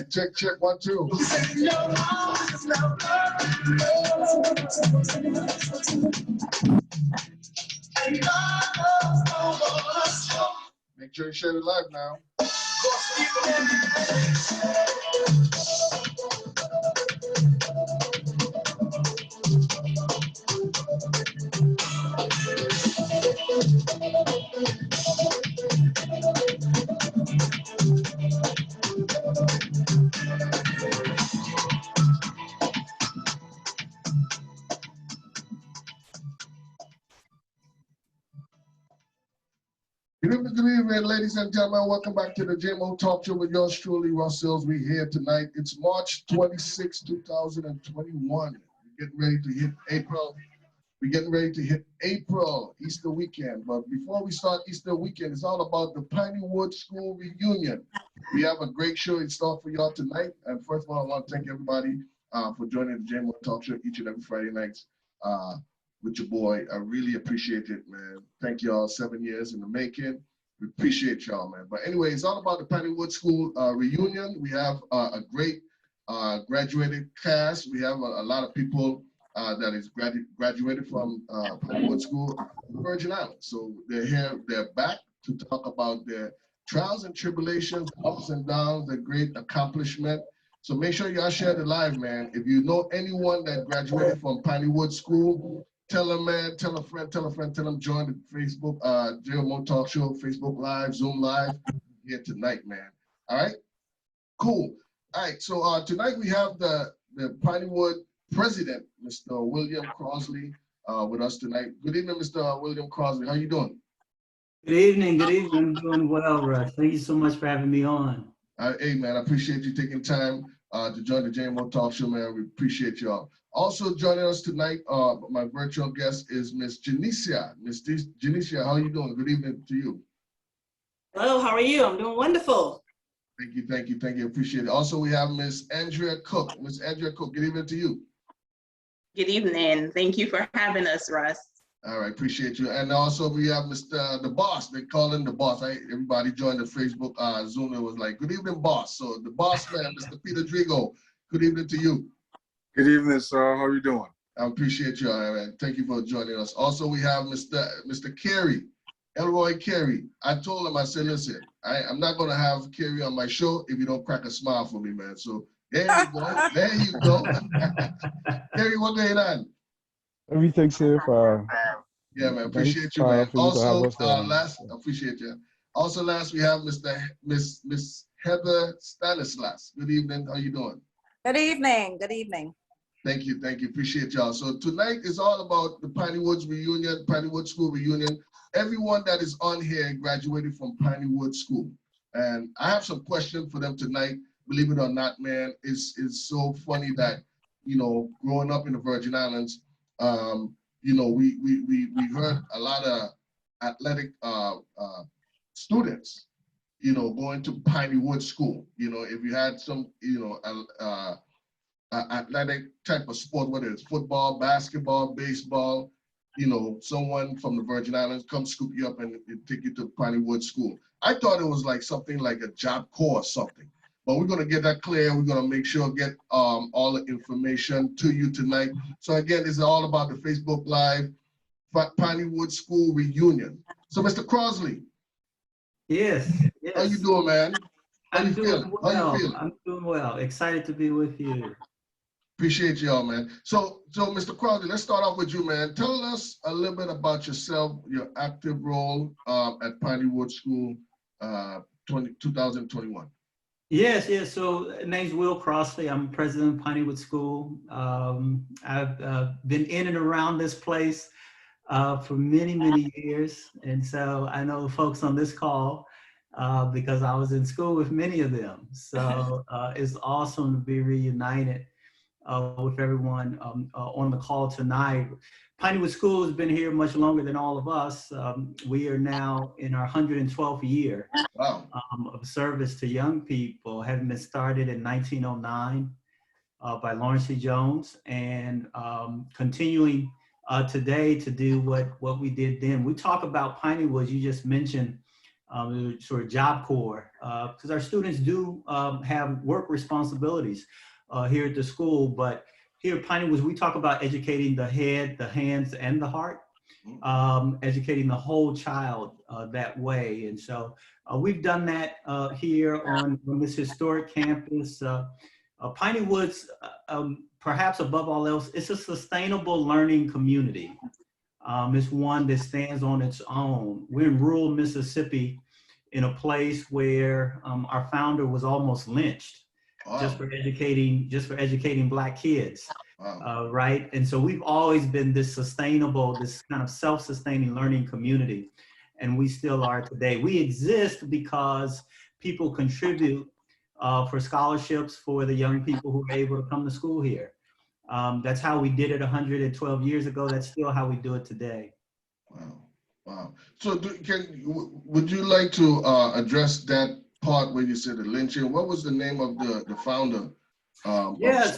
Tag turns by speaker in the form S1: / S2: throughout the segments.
S1: Check, check, 1, 2. Make sure you share it live now. Good evening, ladies and gentlemen. Welcome back to the JMO Talk Show with yours truly, Russ Sills. We're here tonight. It's March 26, 2021. We're getting ready to hit April. We're getting ready to hit April, Easter weekend. But before we start Easter weekend, it's all about the Piney School reunion. We have a great show in store for y'all tonight. And first of all, I want to thank everybody for joining the JMO Talk Show each and every Friday nights. With your boy. I really appreciate it, man. Thank y'all. 7 years in the making. We appreciate y'all, man. But anyway, it's all about the Piney School reunion. We have a great graduated class. We have a lot of people that is graduated from Piney School, Virgin Islands. So they're here, they're back to talk about their trials and tribulations, ups and downs, their great accomplishment. So make sure y'all share the live, man. If you know anyone that graduated from Piney School, tell them, man, tell a friend, tell them join the Facebook, JMO Talk Show, Facebook Live, Zoom Live here tonight, man. All right? Cool. All right, so tonight we have the Piney president, Mr. William Crosley, with us tonight. Good evening, Mr. William Crosley. How you doing?
S2: Good evening, good evening. I'm doing well, Russ. Thank you so much for having me on.
S1: Hey, man, I appreciate you taking time to join the JMO Talk Show, man. We appreciate y'all. Also joining us tonight, my virtual guest is Miss Janicia. Miss Janicia, how are you doing? Good evening to you.
S3: Hello, how are you? I'm doing wonderful.
S1: Thank you, thank you, thank you. Appreciate it. Also, we have Miss Andrea Cook. Miss Andrea Cook, good evening to you.
S4: Good evening. Thank you for having us, Russ.
S1: All right, appreciate you. And also we have Mr. The Boss. They call him the Boss. Everybody joined the Facebook Zoom. It was like, good evening, Boss. So the Boss man, Mr. Peter Drigo, good evening to you.
S5: Good evening, sir. How are you doing?
S1: I appreciate you, man. Thank you for joining us. Also, we have Mr. Carey, Elroy Carey. I told him, I said, listen, I'm not going to have Carey on my show if you don't crack a smile for me, man. So there you go. There you go. Carey, what's going on?
S6: Everything's safe.
S1: Yeah, man. Appreciate you, man. Also, appreciate you. Also, last we have Miss Heather Stanislas. Good evening. How you doing?
S7: Good evening. Good evening.
S1: Thank you. Thank you. Appreciate y'all. So tonight is all about the Piney Woods reunion, Piney Woods School reunion. Everyone that is on here graduated from Piney Woods School. And I have some questions for them tonight. Believe it or not, man, it's so funny that, you know, growing up in the Virgin Islands, you know, we heard a lot of athletic students, you know, going to Piney Woods School. You know, if you had some, you know, athletic type of sport, whether it's football, basketball, baseball, you know, someone from the Virgin Islands come scoop you up and take you to Piney Woods School. I thought it was like something like a Job Corps or something, but we're gonna get that clear. We're gonna make sure get all the information to you tonight. So again, this is all about the Facebook Live Piney Woods School reunion. So Mr. Crosley.
S2: Yes, yes.
S1: How you doing, man?
S2: I'm doing well. I'm doing well. Excited to be with you.
S1: Appreciate y'all, man. So Mr. Crowley, let's start off with you, man. Tell us a little bit about yourself, your active role at Piney Woods School 2021.
S2: Yes, yes. So name's Will Crossley. I'm president of Piney Woods School. I've been in and around this place for many, many years. And so I know the folks on this call because I was in school with many of them. So it's awesome to be reunited with everyone on the call tonight. Piney Woods School has been here much longer than all of us. We are now in our 112th year of service to young people, having been started in 1909 by Lawrence C. Jones, and continuing today to do what we did then. We talk about Piney Woods, you just mentioned sort of Job Corps, because our students do have work responsibilities here at the school, but here at Piney Woods, we talk about educating the head, the hands, and the heart, educating the whole child that way. And so we've done that here on this historic campus. Piney Woods, perhaps above all else, it's a sustainable learning community. It's one that stands on its own. We're in rural Mississippi in a place where our founder was almost lynched. Wow. just for educating Black kids. Wow. Right? And so we've always been this sustainable, this kind of self-sustaining learning community, and we still are today. We exist because people contribute for scholarships for the young people who are able to come to school here. That's how we did it 112 years ago. That's still how we do it today.
S1: Wow, wow. So would you like to address that part where you said the lynching? What was the name of the founder?
S2: Yeah,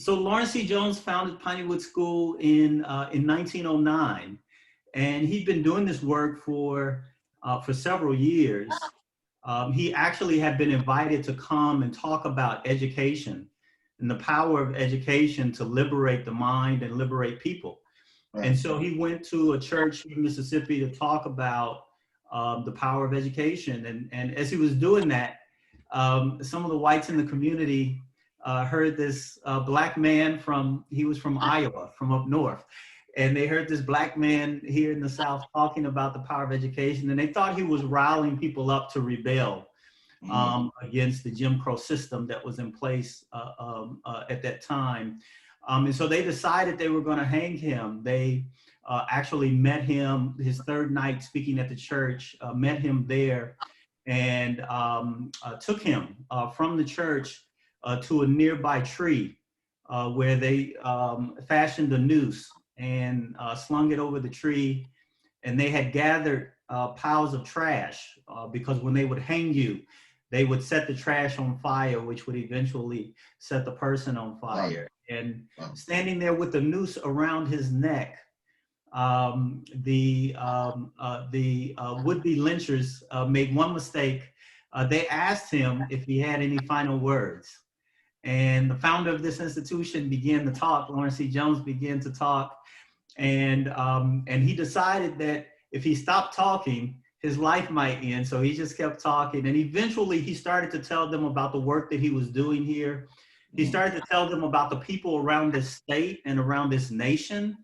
S2: so Lawrence C. Jones founded Piney Woods School in 1909, and he'd been doing this work for several years. He actually had been invited to come and talk about education and the power of education to liberate the mind and liberate people. Right. And so he went to a church in Mississippi to talk about the power of education. And as he was doing that, some of the whites in the community heard this Black man he was from Iowa, from up north. And they heard this Black man here in the South talking about the power of education. And they thought he was riling people up to rebel against the Jim Crow system that was in place at that time. And so they decided they were going to hang him. They actually met him his third night speaking at the church, met him there, and took him from the church to a nearby tree where they fashioned a noose and slung it over the tree. And they had gathered piles of trash because when they would hang you, they would set the trash on fire, which would eventually set the person on fire. And standing there with the noose around his neck, the would-be lynchers made one mistake. They asked him if he had any final words. And the founder of this institution began to talk. Lawrence C. Jones began to talk. And he decided that if he stopped talking, his life might end. So he just kept talking. And eventually he started to tell them about the work that he was doing here. He started to tell them about the people around this state and around this nation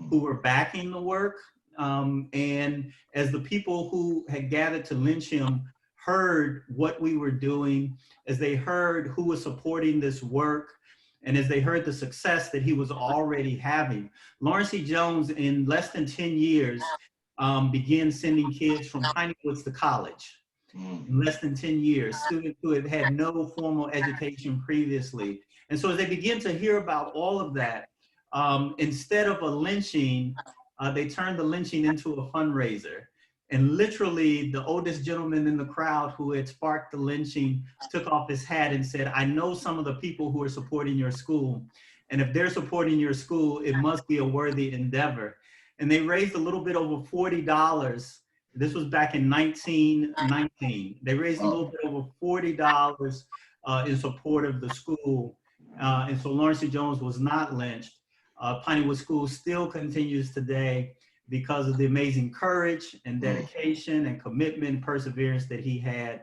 S2: who were backing the work. And as the people who had gathered to lynch him heard what we were doing, as they heard who was supporting this work, and as they heard the success that he was already having, Lawrence C. Jones, in less than 10 years, began sending kids from Piney Woods to college. In less than 10 years, students who had had no formal education previously. And so as they began to hear about all of that, instead of a lynching, they turned the lynching into a fundraiser. And literally the oldest gentleman in the crowd who had sparked the lynching took off his hat and said, I know some of the people who are supporting your school. And if they're supporting your school, it must be a worthy endeavor. And they raised a little bit over $40. This was back in 1919. They raised a little bit over $40 in support of the school. And so Lawrence C. Jones was not lynched. Piney Woods School still continues today because of the amazing courage and dedication and commitment and perseverance that he had,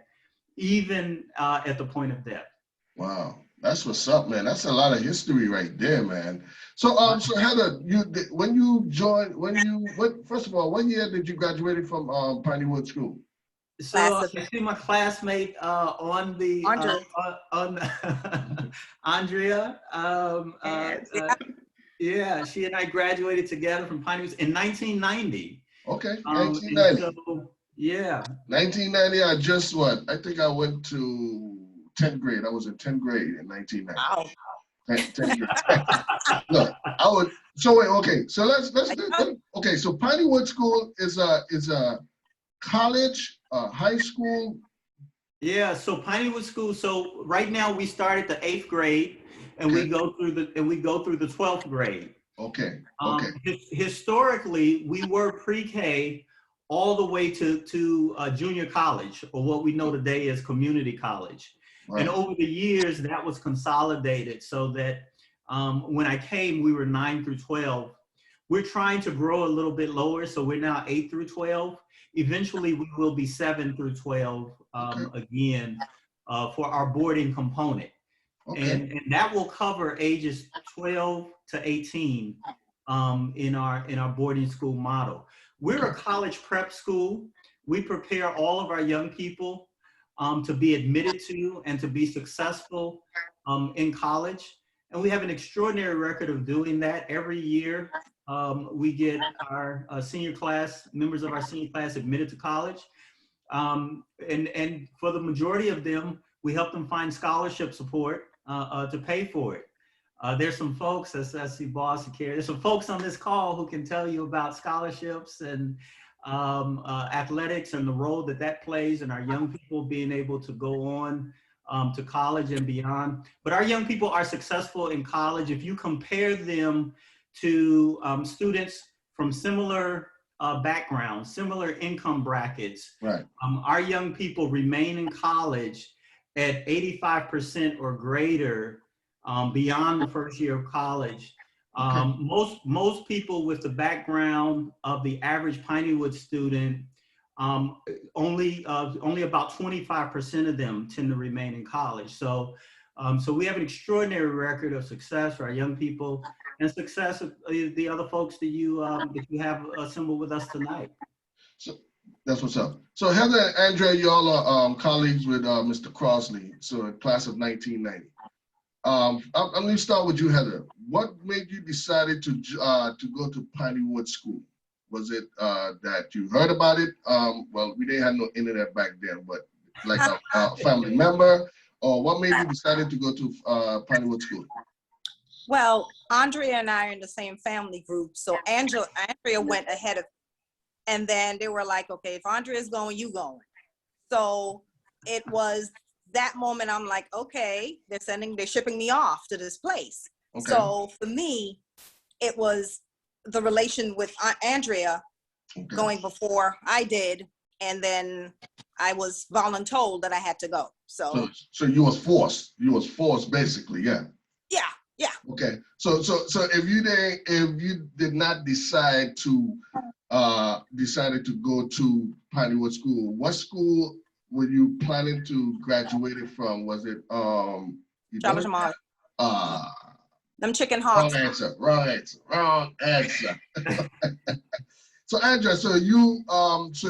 S2: even at the point of death.
S1: Wow, that's what's up, man. That's a lot of history right there, man. So, so Heather, first of all, what year did you graduate from Piney Woods School?
S2: So I see my classmate on the Andrea. Yeah, she and I graduated together from Piney Woods in 1990.
S1: Okay, 1990.
S2: So, yeah.
S1: 1990, I think I went to 10th grade. I was in 10th grade in 1990.
S7: Wow.
S1: 10th grade. No, I would, so wait, okay, so let's okay, so Piney Woods School is a college, high school?
S2: Yeah, so Piney Woods School, so right now we start at the 8th grade. And we go through the 12th grade.
S1: Okay.
S2: Historically, we were pre-K all the way to junior college, or what we know today as community college. Right. And over the years, that was consolidated so that when I came, we were 9 through 12. We're trying to grow a little bit lower, so we're now 8 through 12. Eventually, we will be 7 through 12 again for our boarding component. Okay. And that will cover ages 12 to 18 in our boarding school model. We're a college prep school. We prepare all of our young people to be admitted to and to be successful in college. And we have an extraordinary record of doing that. Every year, we get our members of our senior class admitted to college. And for the majority of them, we help them find scholarship support to pay for it. There's some folks, as I see Boss and Carrie, there's some folks on this call who can tell you about scholarships and athletics and the role that plays in our young people being able to go on to college and beyond. But our young people are successful in college. If you compare them to students from similar backgrounds, similar income brackets, right. Our young people remain in college at 85% or greater beyond the first year of college. Most people with the background of the average Piney Woods student, only about 25% of them tend to remain in college. So we have an extraordinary record of success for our young people and success of the other folks that you have assembled with us tonight.
S1: So that's what's up. So Heather and Andrea, y'all are colleagues with Mr. Crossley, so class of 1990. I'm going to start with you, Heather. What made you decided to go to Piney Woods School? Was it that you heard about it? Well, we didn't have no internet back then, but like a family member, or what made you decided to go to Pineywood School?
S7: Well, Andrea and I are in the same family group. So Andrea went ahead of, and then they were like, okay, if Andrea's going, you going. So it was that moment I'm like, okay, they're shipping me off to this place.
S1: Okay.
S7: So for me, it was the relation with Andrea going before I did. And then I was voluntold that I had to go. So
S1: you was forced. You was forced basically, yeah.
S7: Yeah.
S1: Okay. So if you did not decide to decided to go to Pineywood School, what school were you planning to graduate it from? Was it
S7: Charlotte Jamal. Them chicken
S1: wrong
S7: hawks.
S1: wrong answer. So Andrea, so you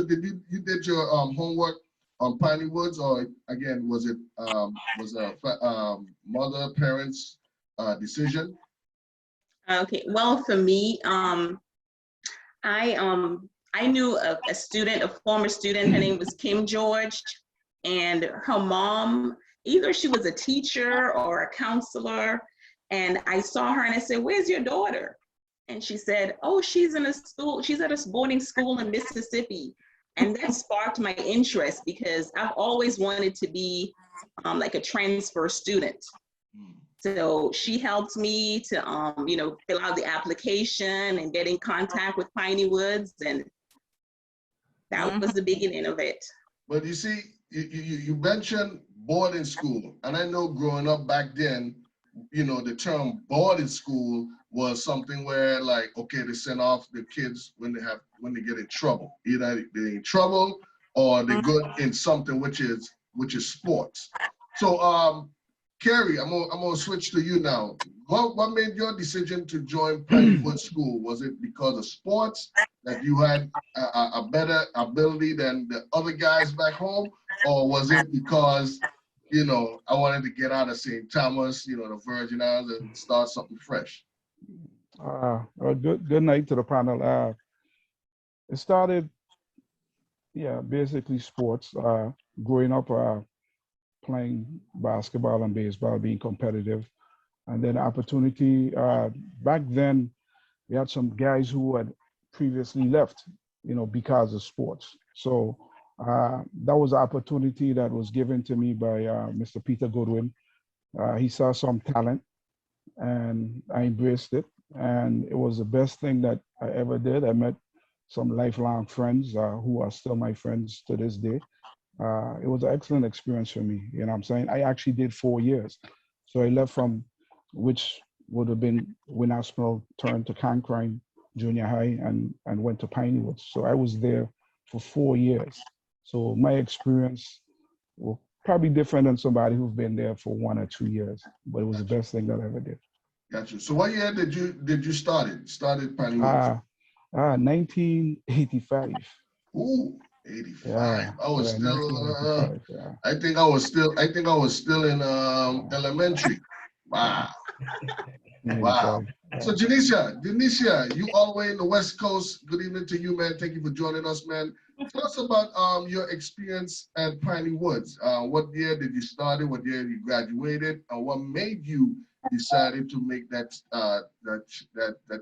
S1: did you did your homework on Piney Woods, or again was it mother parents decision?
S4: Okay, well, for me, I knew a student, a former student. Her name was Kim George, and her mom, either she was a teacher or a counselor, and I saw her and I said, "Where's your daughter?" And she said, "Oh, she's in a school. She's at a boarding school in Mississippi." And that sparked my interest because I've always wanted to be like a transfer student. So she helped me to, fill out the application and get in contact with Piney Woods, and that was the beginning of it.
S1: But you see, you mentioned boarding school, and I know growing up back then, the term boarding school was something where, like, okay, they send off the kids when they get in trouble. Either they're in trouble or they're good in something which is sports. So Carrie, I'm gonna switch to you now. What made your decision to join Pineywood School? Was it because of sports, that you had a better ability than the other guys back home, or was it because I wanted to get out of St. Thomas, the Virgin Islands, and start something fresh?
S6: Good night to the panel. It started, basically sports. Growing up, playing basketball and baseball, being competitive, and then opportunity. Back then, we had some guys who had previously left, because of sports. So that was an opportunity that was given to me by Mr. Peter Goodwin. He saw some talent, and I embraced it. And it was the best thing that I ever did. I met some lifelong friends who are still my friends to this day. It was an excellent experience for me. You know what I'm saying? I actually did 4 years. So I left from, which would have been Winnaspel, turned to Cancrine Junior High, and went to Piney Woods. So I was there for 4 years. So my experience will probably different than somebody who's been there for 1 or 2 years, but it was the best thing that I ever did.
S1: Gotcha. So what year did you started Piney Woods?
S6: 1985.
S1: Ooh, 85.
S6: Yeah,
S1: I was still.
S6: Yeah.
S1: I think I was still in elementary. Wow. Wow. So Janisha, you all the way in the West Coast. Good evening to you, man. Thank you for joining us, man. Tell us about your experience at Piney Woods. What year did you start? What year you graduated? And what made you decided to make that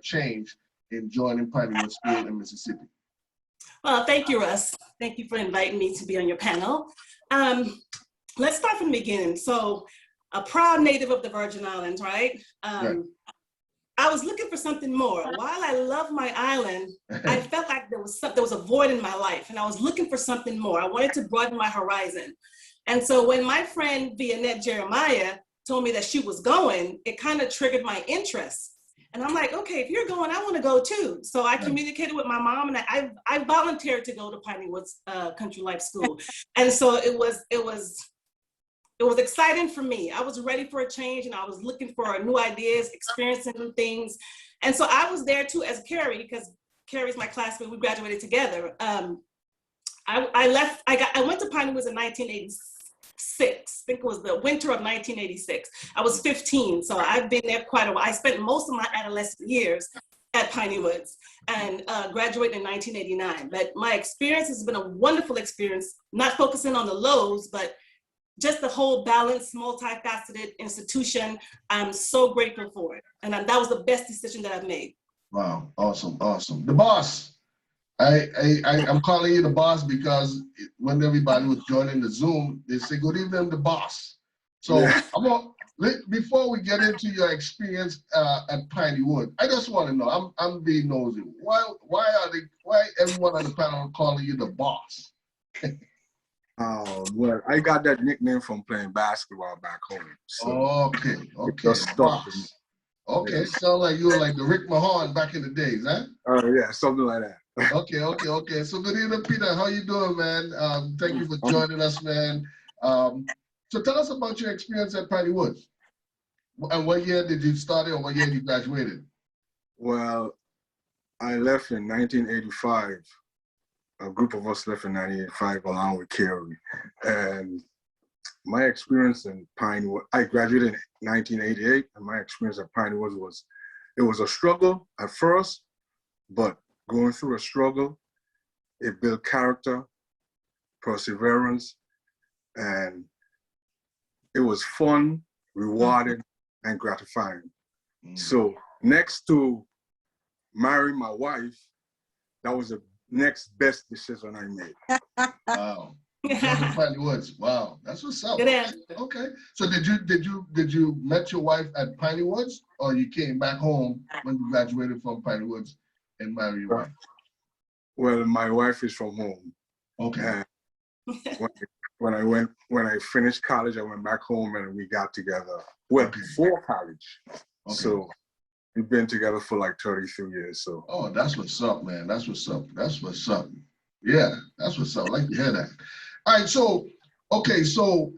S1: change in joining Piney Woods School in Mississippi?
S3: Well, thank you, Russ. Thank you for inviting me to be on your panel. Let's start from the beginning. So, a proud native of the Virgin Islands, right?
S1: Right.
S3: I was looking for something more. While I love my island, I felt like there was a void in my life, and I was looking for something more. I wanted to broaden my horizon. And so when my friend Vianette Jeremiah told me that she was going, it kind of triggered my interest. And I'm like, okay, if you're going, I want to go too. So I communicated with my mom, and I volunteered to go to Piney Woods Country Life School. And so it was exciting for me. I was ready for a change, and I was looking for new ideas, experiencing new things. And so I was there too as Carrie, because Carrie's my classmate. We graduated together. I went to Piney Woods in 1986. I think it was the winter of 1986. I was 15, so I've been there quite a while. I spent most of my adolescent years at Piney Woods and graduated in 1989. But my experience has been a wonderful experience, not focusing on the lows, but just the whole balanced, multifaceted institution. I'm so grateful for it. And that was the best decision that I've made.
S1: Wow, awesome, awesome. The boss. I'm calling you the boss because when everybody was joining the Zoom, they say, good evening, the boss. So
S5: Yeah.
S1: before we get into your experience at Piney Wood, I just want to know, I'm being nosy. Why everyone on the panel calling you the boss?
S5: Well, I got that nickname from playing basketball back home. So
S1: Okay,
S5: just stuck with me.
S1: boss. Okay,
S5: Yeah.
S1: sound like you were like the Rick Mahorn back in the days, huh?
S5: Yeah, something like that.
S1: Okay. So good evening, Peter. How you doing, man? Thank you for joining us, man. So tell us about your experience at Piney Woods. And what year did you start it, or what year you graduated?
S5: Well, I left in 1985. A group of us left in 1985 along with Kerry. And my experience in Piney Woods, I graduated in 1988, and my experience at Piney Woods was a struggle at first, but going through a struggle, it built character, perseverance, and it was fun, rewarding, and gratifying. So next to marrying my wife, that was the next best decision I made.
S1: Wow. Piney Woods. Wow, that's what's up.
S3: Good answer.
S1: Okay. So did you met your wife at Piney Woods, or you came back home when you graduated from Piney Woods and married your wife?
S5: Well, my wife is from home.
S1: Okay.
S5: And when I finished college, I went back home and we got together. Well, before college.
S1: Okay.
S5: So we've been together for like 33 years. So.
S1: Oh, that's what's up, man. That's what's up. That's what's up. Yeah, that's what's up. I like to hear that. All right, so, okay, so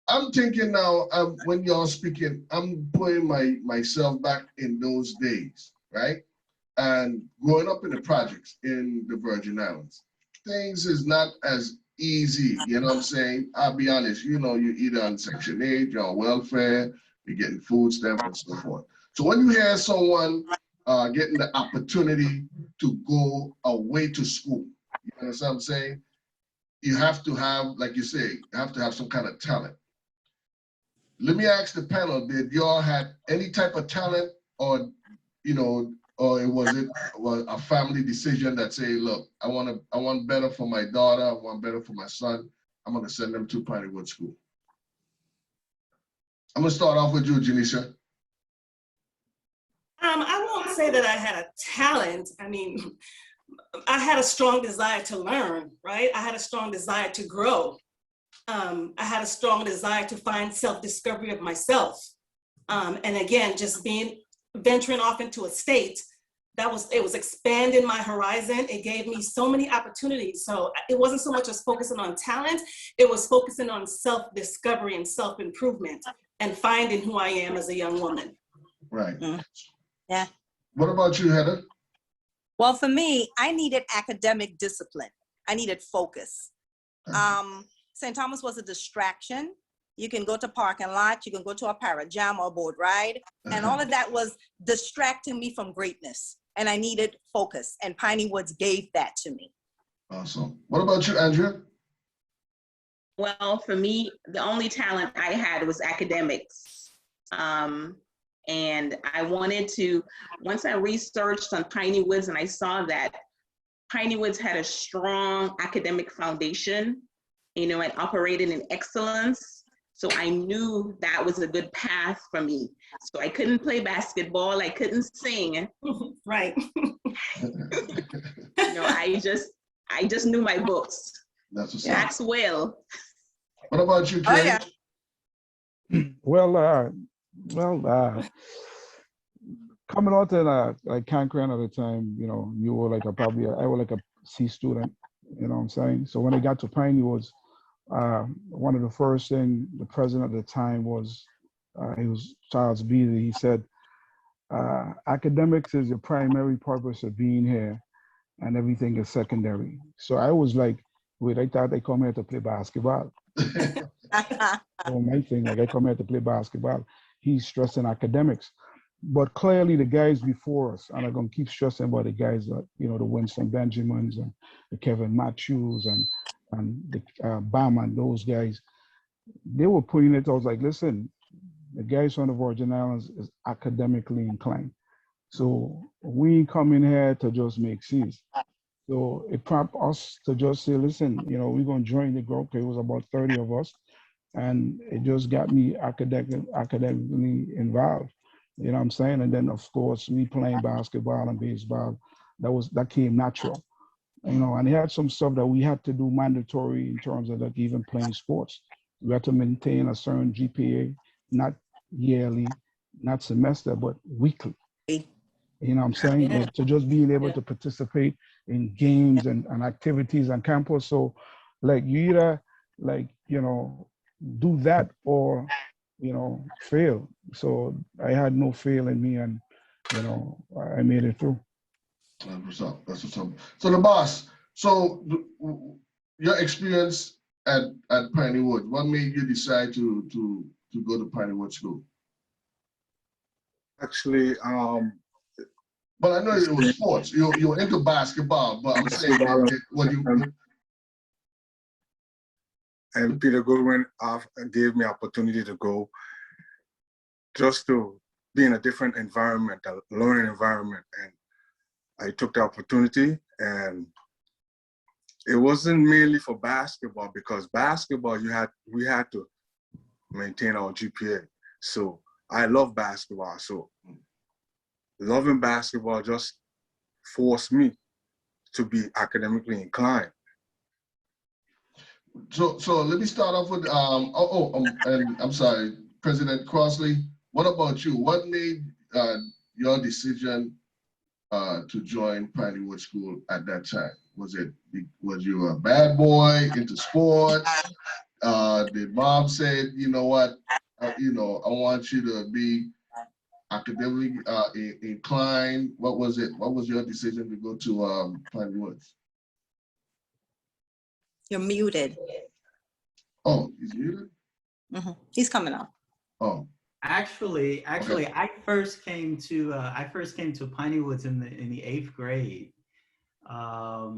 S1: I'm thinking now, when y'all speaking, I'm putting myself back in those days, right? And growing up in the projects in the Virgin Islands, things is not as easy, you know what I'm saying? I'll be honest, you know, you're either on Section 8, you're on welfare, you're getting food stamps and so forth. So when you hear someone getting the opportunity to go away to school, you understand what I'm saying? You have to have, like you say, you have to have some kind of talent. Let me ask the panel, did y'all have any type of talent, or, you know, or was it a family decision that say, look, I want better for my daughter, I want better for my son, I'm gonna send them to Piney Wood School? I'm gonna start off with you, Janisha.
S3: I won't say that I had a talent. I mean, I had a strong desire to learn, right? I had a strong desire to grow. I had a strong desire to find self-discovery of myself. And again, just venturing off into a state, it was expanding my horizon. It gave me so many opportunities. So it wasn't so much as focusing on talent, it was focusing on self-discovery and self-improvement and finding who I am as a young woman.
S1: Right.
S7: Yeah.
S1: What about you, Heather?
S7: Well, for me, I needed academic discipline. I needed focus. St. Thomas was a distraction. You can go to parking lot, you can go to a parajam or boat ride, and all of that was distracting me from greatness. And I needed focus, and Piney Woods gave that to me.
S1: Awesome. What about you, Andrea?
S4: Well, for me, the only talent I had was academics. And I wanted to, once I researched on Piney Woods and I saw that Piney Woods had a strong academic foundation, you know, and operated in excellence. So I knew that was a good path for me. So I couldn't play basketball, I couldn't sing.
S3: Right.
S4: You know, I just knew my books.
S1: That's what's
S4: That's
S1: up.
S4: well.
S1: What about you, Kay?
S7: Oh, yeah.
S6: Well, coming out in like Cancun at the time, you know, you were like I was like a C student, you know what I'm saying? So when I got to Piney Woods, one of the first thing the president at the time was, he was Charles Beasley. He said, academics is the primary purpose of being here and everything is secondary. So I was like, wait, I thought they come here to play basketball. So my thing, like I come here to play basketball. He's stressing academics. But clearly the guys before us, and I'm gonna keep stressing about the guys that, you know, the Winston Benjamins and the Kevin Matthews and the Bama and those guys, they were putting it, I was like, listen, the guys from the Virgin Islands is academically inclined. So we ain't coming here to just make C's. So it prompted us to just say, listen, we're going to join the group. It was about 30 of us. And it just got me academically involved. You know what I'm saying? And then, of course, me playing basketball and baseball, that came natural. And it had some stuff that we had to do mandatory in terms of like even playing sports. We had to maintain a certain GPA, not yearly, not semester, but weekly. You know what I'm saying?
S3: Yeah.
S6: To just being able to participate in games and activities on campus. So like you either do that or, fail. So I had no fail in me and, I made it through.
S1: That's what's up. That's what's up. So the boss, your experience at Piney Wood, what made you decide to go to Piney Wood School?
S5: Actually,
S1: But I know it was sports. You're into basketball, but I'm saying what you.
S5: And Peter Goodwin gave me opportunity to go just to be in a different environment, a learning environment. And I took the opportunity, and it wasn't mainly for basketball, because basketball, we had to maintain our GPA. So I love basketball. So loving basketball just forced me to be academically inclined.
S1: So let me start off with and I'm sorry, President Crossley. What about you? What made your decision to join Piney Wood School at that time? Was you a bad boy into sports? Did mom say, you know what, I want you to be academically inclined? What was it? What was your decision to go to Piney Woods?
S7: You're muted.
S1: Oh, he's muted?
S7: Mm-hmm. He's coming up.
S1: Oh.
S2: Actually,
S1: Okay.
S2: I first came to Piney Woods in the 8th grade, I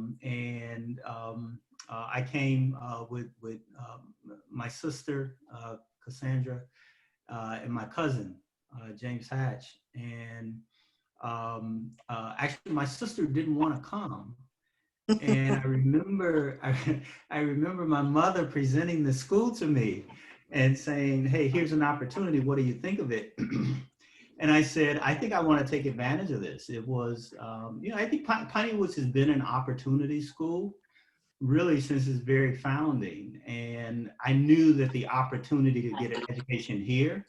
S2: came with my sister Cassandra and my cousin James Hatch, and actually my sister didn't want to come. And I remember my mother presenting the school to me and saying, hey, here's an opportunity. What do you think of it? And I said, I think I want to take advantage of this. It was, I think Piney Woods has been an opportunity school really since its very founding. And I knew that the opportunity to get an education here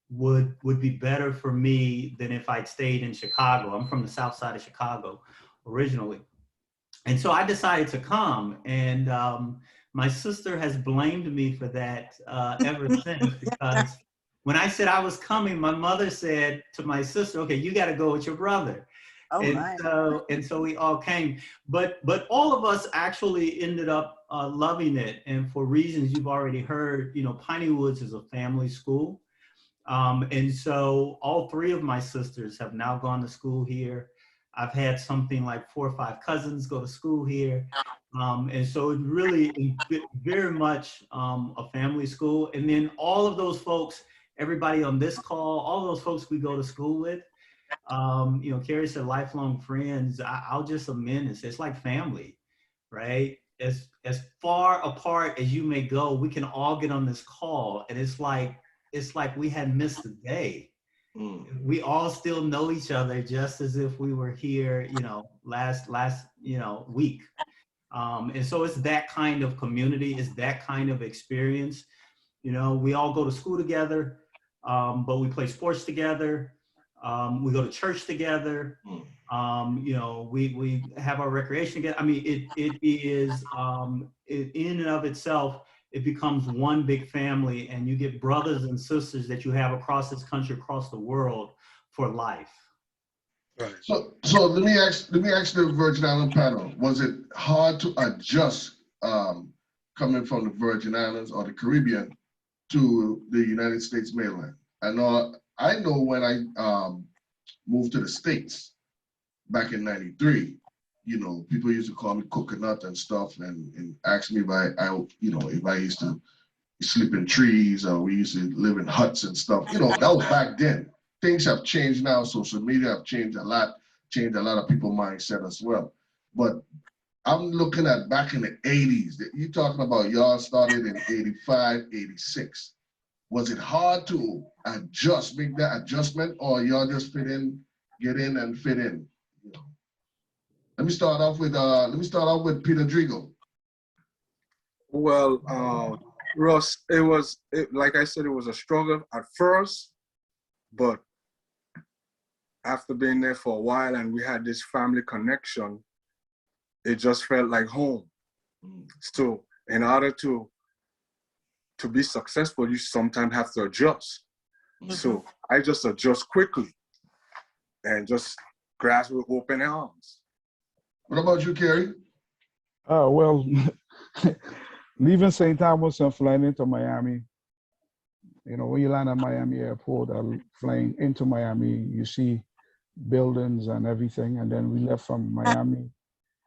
S2: would be better for me than if I'd stayed in Chicago. I'm from the south side of Chicago originally. And so I decided to come, and my sister has blamed me for that ever since, because when I said I was coming, my mother said to my sister, okay, you got to go with your brother.
S7: Oh,
S2: and so we all came, but all of us actually ended up loving it. And for reasons you've already heard, Piney Woods is a family school. And so all 3 of my sisters have now gone to school here. I've had something like 4 or 5 cousins go to school here. And so it really is very much a family school. And then all of those folks, everybody on this call, all those folks we go to school with, Carrie said lifelong friends. I'll just amend and say it's like family, right? As far apart as you may go, we can all get on this call, and it's like we had missed a day. We all still know each other just as if we were here, last week. And so it's that kind of community, it's that kind of experience. We all go to school together, but we play sports together. We go to church together. We have our recreation together. I mean, it is in and of itself, it becomes one big family, and you get brothers and sisters that you have across this country, across the world for life.
S1: Right. So let me ask the Virgin Island panel, was it hard to adjust coming from the Virgin Islands or the Caribbean to the United States mainland? I know when I moved to the States back in '93, people used to call me coconut and stuff, and ask me if I used to, sleep in trees, or we used to live in huts and stuff. You know, that was back then. Things have changed now. Social media have changed a lot of people's mindset as well. But I'm looking at back in the 80s. You talking about y'all started in 85, 86. Was it hard to adjust, make that adjustment, or y'all just fit in, get in and fit in? You know? Let me start off with Peter Drigo.
S5: Well, Russ, like I said, it was a struggle at first, but after being there for a while and we had this family connection, it just felt like home. So in order to be successful, you sometimes have to adjust. So I just adjust quickly and just grasp with open arms.
S1: What about you, Kerry?
S6: Well, leaving St. Thomas and flying into Miami, you know, when you land at Miami airport, flying into Miami, you see buildings and everything. And then we left from Miami.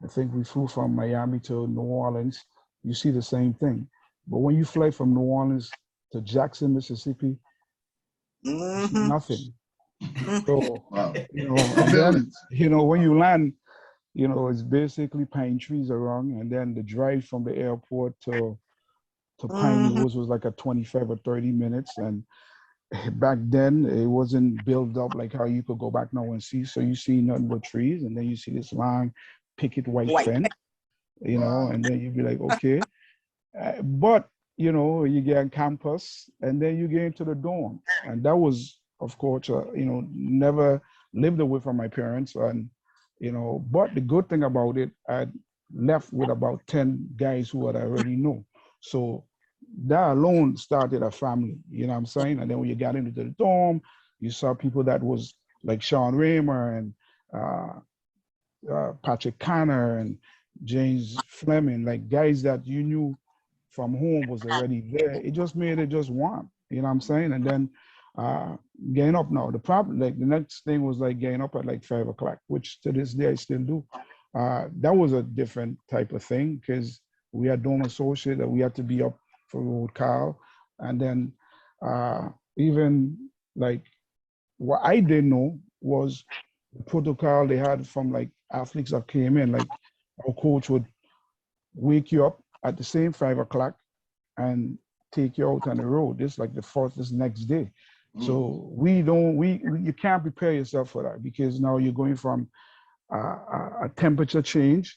S6: I think we flew from Miami to New Orleans. You see the same thing. But when you fly from New Orleans to Jackson, Mississippi, you see nothing. So,
S1: Wow.
S6: you know, and then, you know, when you land, you know, it's basically pine trees around, and then the drive from the airport to Piney was like a 25 or 30 minutes. And back then it wasn't built up like how you could go back now and see. So you see nothing but trees, and then you see this long picket white fence, you know, and then you'd be like, okay. But, you know, you get on campus and then you get into the dorm. And that was, of course, you know, never lived away from my parents. And, you know, but the good thing about it, I left with about 10 guys who I already know. So that alone started a family, you know what I'm saying? And then when you got into the dorm, you saw people that was like Sean Raymer and Patrick Connor and James Fleming, like guys that you knew from home was already there. It just made it just warm, you know what I'm saying? And then getting up now, the problem, like the next thing was like getting up at like 5 o'clock, which to this day I still do. That was a different type of thing because we had dorm associate that we had to be up for road call. And then even like what I didn't know was the protocol they had from like athletes that came in, like our coach would wake you up at the same 5 o'clock and take you out on the road. This like this next day. So you can't prepare yourself for that because now you're going from a temperature change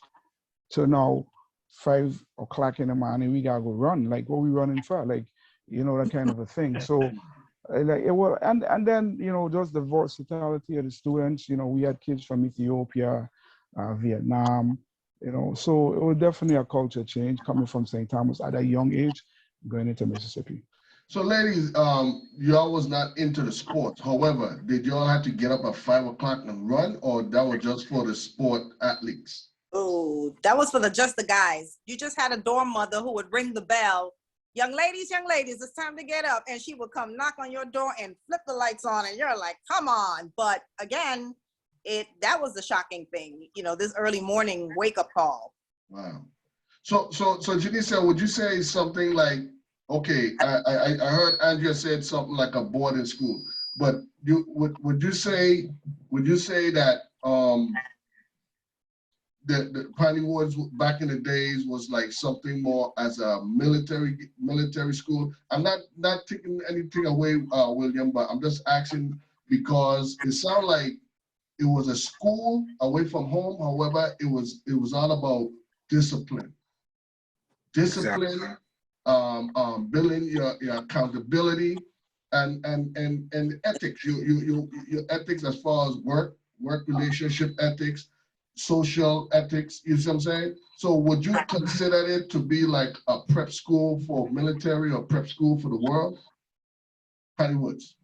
S6: to now 5 o'clock in the morning, we gotta go run. Like what we running for? Like, you know, that kind of a thing. So like it was, and then, you know, just the versatility of the students, you know, we had kids from Ethiopia, Vietnam, you know, so it was definitely a culture change coming from St. Thomas at a young age, going into Mississippi.
S1: So ladies, y'all was not into the sports. However, did y'all have to get up at 5 o'clock and run, or that was just for the sport athletes?
S7: Oh, that was for just the guys. You just had a dorm mother who would ring the bell. Young ladies, it's time to get up. And she would come knock on your door and flip the lights on. And you're like, come on. But again, that was the shocking thing, you know, this early morning wake up call.
S1: Wow. So Janisa, would you say something like, okay, I heard Andrea said something like a boarding school, but would you say that the Piney Woods back in the days was like something more as a military school? I'm not taking anything away, William, but I'm just asking because it sounded like it was a school away from home. However, it was all about discipline. Exactly. Building your accountability and ethics. Your ethics as far as work relationship ethics, social ethics. You see what I'm saying? So would you consider it to be like a prep school for military or prep school for the world? Piney Woods.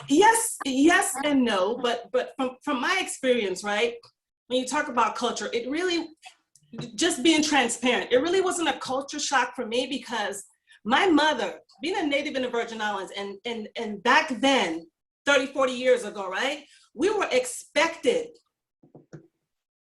S3: Yes and no, but from my experience, right? When you talk about culture, it really, just being transparent, it really wasn't a culture shock for me because my mother, being a native in the Virgin Islands, and back then, 30, 40 years ago, right? We were expected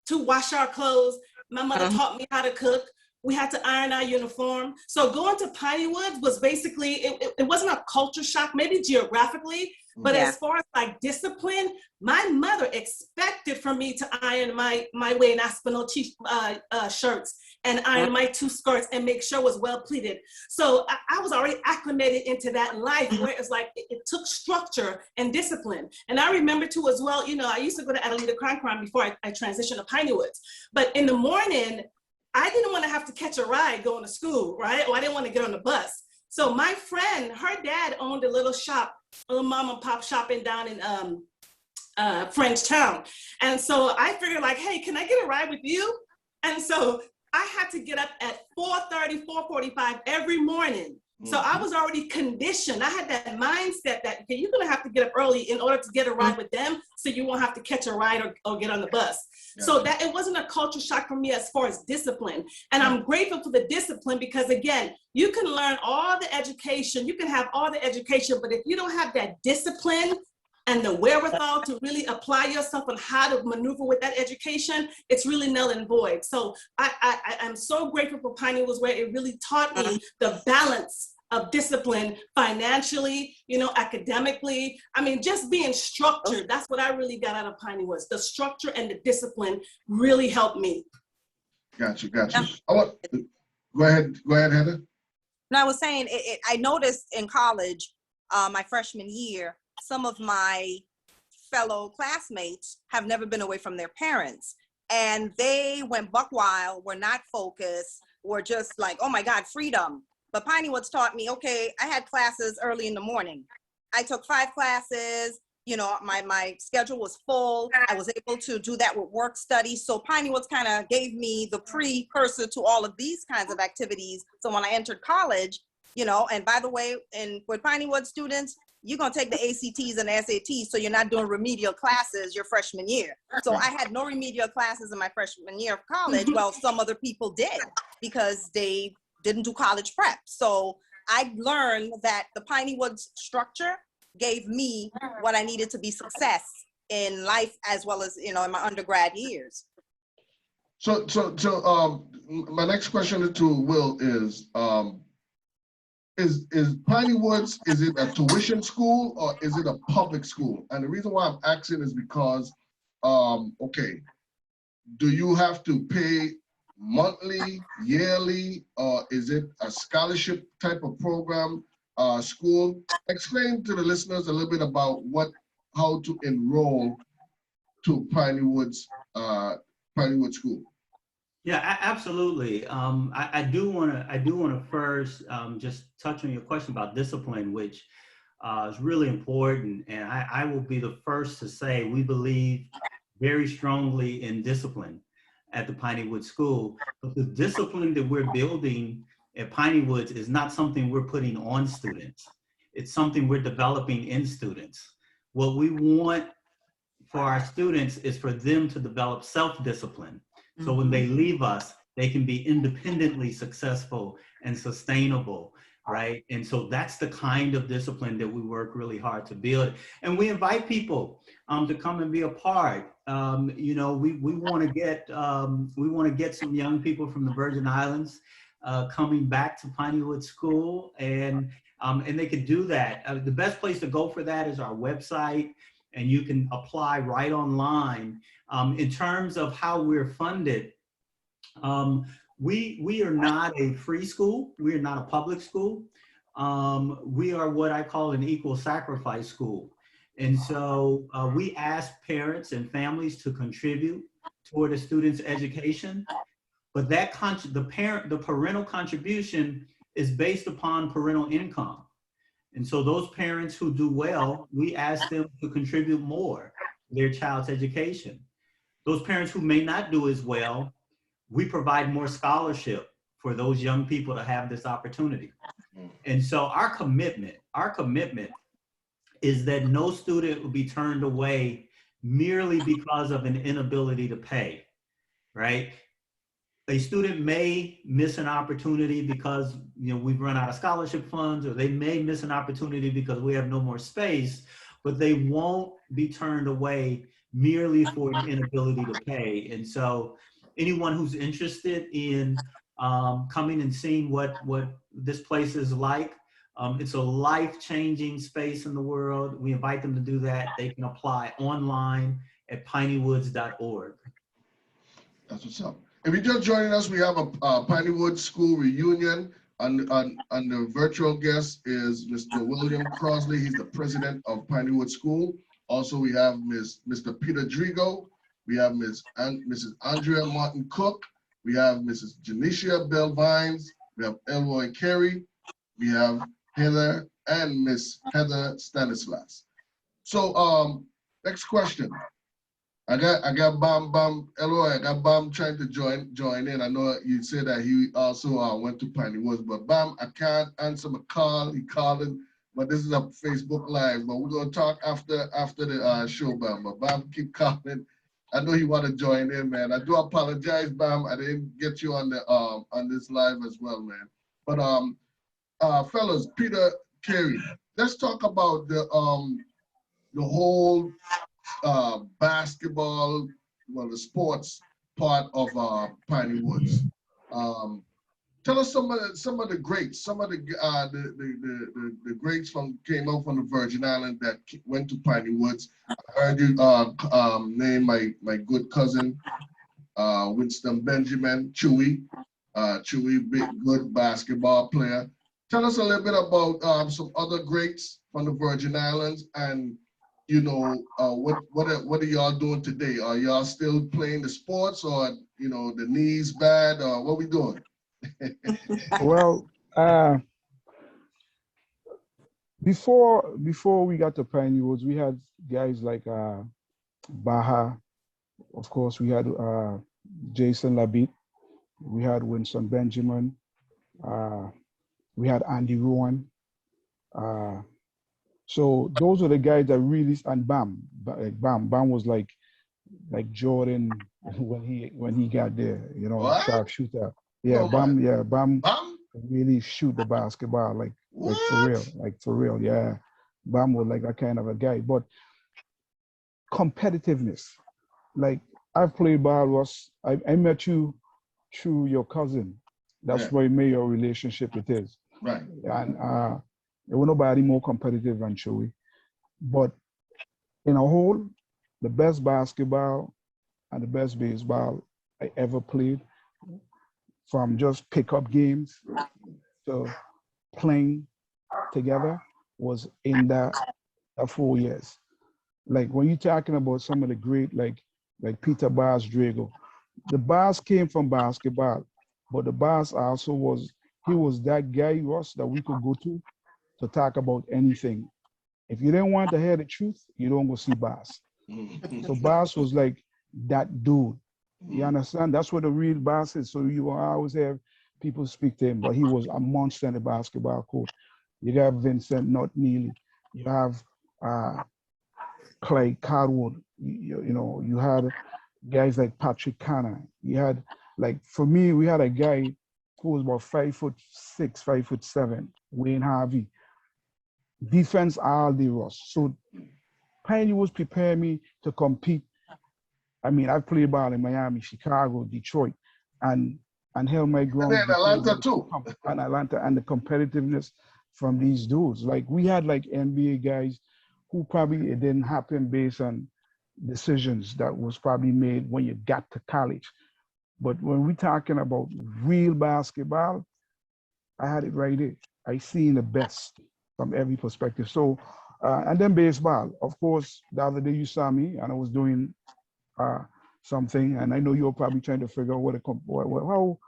S3: to wash our clothes. My mother taught me how to cook. we had to iron our uniform. So going to Piney Woods was basically, it wasn't a culture shock, maybe geographically, but
S7: Yeah.
S3: as far as like discipline, my mother expected for me to iron my Wayne Aspinall shirts and iron my 2 skirts and make sure it was well pleated. So I was already acclimated into that life where it's like, it took structure and discipline. And I remember too as well, you know, I used to go to Adelita Cron before I transitioned to Piney Woods. But in the morning, I didn't want to have to catch a ride going to school, right? Or I didn't want to get on the bus. So my friend, her dad owned a little shop, a little mom and pop shopping down in Frenchtown. And so I figured like, hey, can I get a ride with you? And so I had to get up at 4:30, 4:45 every morning. So I was already conditioned. I had that mindset that, okay, you're gonna have to get up early in order to get a ride with them so you won't have to catch a ride or get on the bus. Yeah. So that it wasn't a culture shock for me as far as discipline. And I'm grateful for the discipline because again, you can learn all the education, you can have all the education, but if you don't have that discipline and the wherewithal to really apply yourself on how to maneuver with that education, it's really null and void. So I'm so grateful for Piney Woods where it really taught me the balance of discipline financially, you know, academically. I mean, just being structured. That's what I really got out of Piney Woods. The structure and the discipline really helped me.
S1: Gotcha. Go ahead, Heather.
S7: No, I was saying, I noticed in college, my freshman year, some of my fellow classmates have never been away from their parents. And they went buck wild, were not focused, were just like, oh my God, freedom. But Piney Woods taught me, okay, I had classes early in the morning. I took 5 classes, you know, my schedule was full. I was able to do that with work study. So Piney Woods kind of gave me the precursor to all of these kinds of activities. So when I entered college, you know, and by the way, with Piney Woods students, you're going to take the ACTs and the SATs, so you're not doing remedial classes your freshman year. So I had no remedial classes in my freshman year of college. Well, some other people did because they didn't do college prep. So I learned that the Piney Woods structure gave me what I needed to be success in life as well as, you know, in my undergrad years.
S1: So my next question to Will is Piney Woods, is it a tuition school or is it a public school? And the reason why I'm asking is because, okay, do you have to pay monthly, yearly, or is it a scholarship type of program, school? Explain to the listeners a little bit about how to enroll to Piney Woods School.
S2: Yeah, absolutely. I do want to first just touch on your question about discipline, which is really important. And I will be the first to say we believe very strongly in discipline at the Piney Woods School. But the discipline that we're building at Piney Woods is not something we're putting on students. It's something we're developing in students. What we want for our students is for them to develop self-discipline. So when they leave us, they can be independently successful and sustainable, right? And so that's the kind of discipline that we work really hard to build. And we invite people to come and be a part. You know, we want to get some young people from the Virgin Islands coming back to Piney Woods School, and they could do that. The best place to go for that is our website, and you can apply right online. In terms of how we're funded, we are not a free school. We are not a public school. We are what I call an equal sacrifice school. And so we ask parents and families to contribute toward a student's education, but that the parental contribution is based upon parental income. And so those parents who do well, we ask them to contribute more to their child's education. Those parents who may not do as well, we provide more scholarship for those young people to have this opportunity. And so our commitment is that no student will be turned away merely because of an inability to pay, right? A student may miss an opportunity because, you know, we've run out of scholarship funds, or they may miss an opportunity because we have no more space, but they won't be turned away merely for an inability to pay. And so anyone who's interested in coming and seeing what this place is like. It's a life-changing space in the world. We invite them to do that. They can apply online at pineyWoods.org.
S1: That's what's up. If you're just joining us, we have a Pineywood School reunion, and the virtual guest is Mr. William Crosley. He's the president of Pineywood School. Also, we have Mr. Peter Drigo. We have Mrs. Andrea Martin Cook. We have Mrs. Janicia Bell Vines. We have Elroy Carey. We have Heather and Miss Heather Stanislas. So, next question. I got Bam Elroy. I got Bam trying to join in. I know you said that he also went to Piney Woods, but Bam, I can't answer my call. He calling, but this is a Facebook Live. But we're gonna talk after the show, Bam. But Bam, keep calling. I know you want to join in, man. I do apologize, Bam. I didn't get you on the on this live as well, man. But fellas, Peter Carey, let's talk about the whole basketball, well, the sports part of Piney Woods. Tell us some of the greats, some of the greats came out from the Virgin Islands that went to Piney Woods. I heard you name my good cousin Winston Benjamin, Chewy. Chewy, big good basketball player. Tell us a little bit about some other greats from the Virgin Islands, and you know, what are y'all doing today? Are y'all still playing the sports, or you know, the knees bad, or what we doing?
S6: Well, before we got to Piney Woods, we had guys like Baha. Of course, we had Jason Labitte. We had Winston Benjamin. We had Andy Rowan. So those are the guys that really, and Bam was like Jordan when he got there, you know, sharpshooter. Yeah, Bam really shoot the basketball like for real. Yeah, Bam was like that kind of a guy. But competitiveness, like I've played ball. I met you through your cousin. That's why made your relationship it is.
S1: Right.
S6: And there was nobody more competitive than Chewy. But in a whole, the best basketball and the best baseball I ever played, from just pickup games to playing together, was in that 4 years. Like when you're talking about some of the great, like Peter Bas Drago, the Bas came from basketball, but the Bas also was that guy, Ross, that we could go to talk about anything. If you didn't want to hear the truth, you don't go see Bas. So Bas was like that dude. You understand? That's what the real Bas is. So you will always have people speak to him, but he was a monster in the basketball court. You have Vincent Not Neely. You have Clay Cardwood. You know, you had guys like Patrick Canna. You had, like, for me, we had a guy who was about 5'6", 5'7", Wayne Harvey. Defense all day, Ross. So Piney was preparing me to compete. I mean, I've played ball in Miami, Chicago, Detroit, and held my ground.
S1: And Atlanta too.
S6: And Atlanta, and the competitiveness from these dudes. Like we had like NBA guys who probably it didn't happen based on decisions that was probably made when you got to college. But when we're talking about real basketball, I had it right there. I seen the best from every perspective. So, and then baseball. Of course, the other day you saw me and I was doing something, and I know you're probably trying to figure out how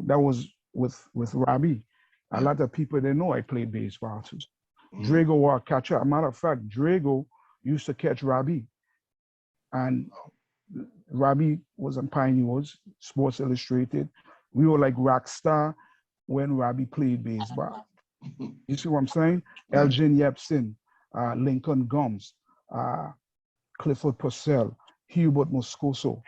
S6: that was with Robbie. A lot of people, they know I played baseball too. Drago was a catcher. As a matter of fact, Drago used to catch Robbie. And Robbie was on Piney Woods, Sports Illustrated. We were like rock star when Robbie played baseball. You see what I'm saying? Elgin Yepson, Lincoln Gums, Clifford Purcell, Hubert Moscoso.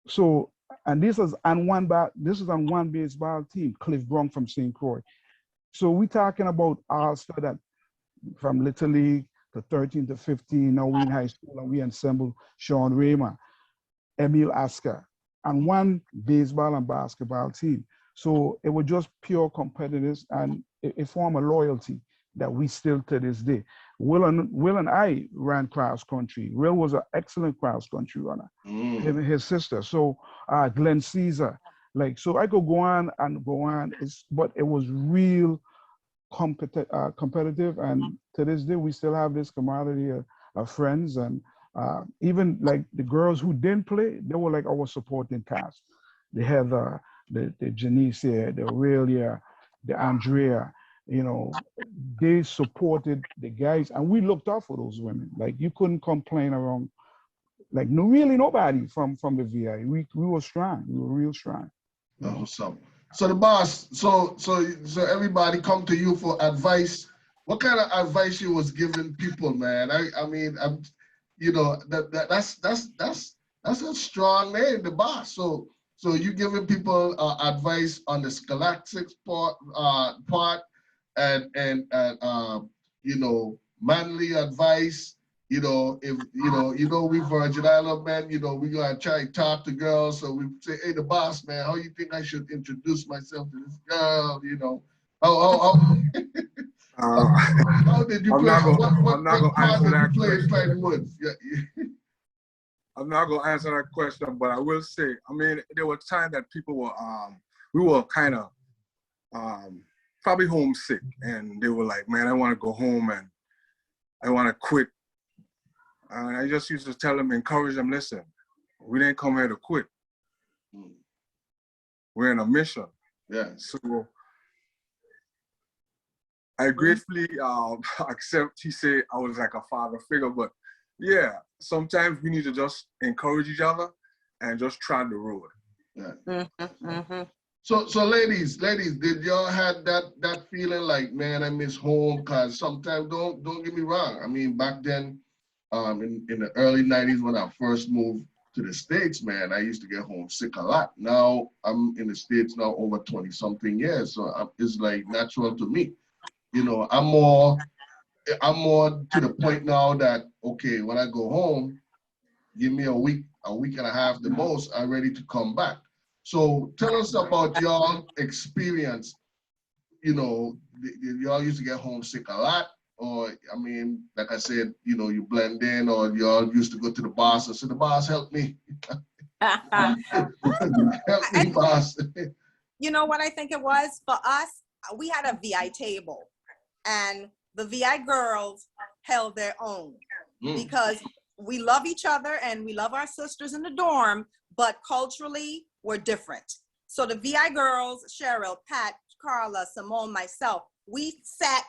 S6: So, and this is on one baseball team, Cliff Brown from St. Croix. So we're talking about all-star that from Little League to 13 to 15, now we in high school and we ensemble Sean Raymer, Emil Asker, and one baseball and basketball team. So it was just pure competitiveness, and it formed a loyalty that we still to this day. Will and I ran cross country. Will was an excellent cross country runner. Him and his sister. So Glenn Caesar. Like, so I could go on and go on. But it was real competitive, and to this day we still have this camaraderie of friends, and even like the girls who didn't play, they were like our supporting cast. The Heather, the Janice, the Aurelia, the Andrea, you know, they supported the guys, and we looked out for those women. Like, you couldn't complain around, like, no, really nobody from the VI. We were strong. We were real strong.
S1: Oh, so the boss, so everybody come to you for advice. What kind of advice you was giving people, man? I mean, you know, that's a strong name, the boss. So you giving people advice on the scholastic part, and you know, manly advice. You know, if we Virgin Island men, you know, we gotta try to talk to girls. So we say, hey, the boss, man, how you think I should introduce myself to this girl? You know, how did you play? What part did you play in Piney Woods? Yeah.
S5: I'm not gonna answer that question, but I will say, I mean, there were times that people were, we were kind of probably homesick, and they were like, man, I want to go home and I want to quit. And I just used to tell them, encourage them, listen, we didn't come here to quit. We're in a mission.
S1: Yeah.
S5: So I gratefully accept, he said I was like a father figure, but yeah, sometimes we need to just encourage each other and just try the road.
S1: Yeah. So ladies, did y'all had that feeling like, man, I miss home? Cause sometimes, don't get me wrong. I mean, back then, in the early 90s when I first moved to the States, man, I used to get homesick a lot. Now I'm in the States now over 20 something years. So it's like natural to me. You know, I'm more to the point now that, okay, when I go home, give me a week and a half the most, I'm ready to come back. So tell us about your experience. You know, y'all used to get homesick a lot, or, I mean, like I said, you know, you blend in, or y'all used to go to the boss and say, the boss, help me. Help me, boss.
S7: You know what I think it was? For us, we had a VI table, and the VI girls held their own because we love each other and we love our sisters in the dorm, but culturally we're different. So the VI girls, Cheryl, Pat, Carla, Simone, myself, we sat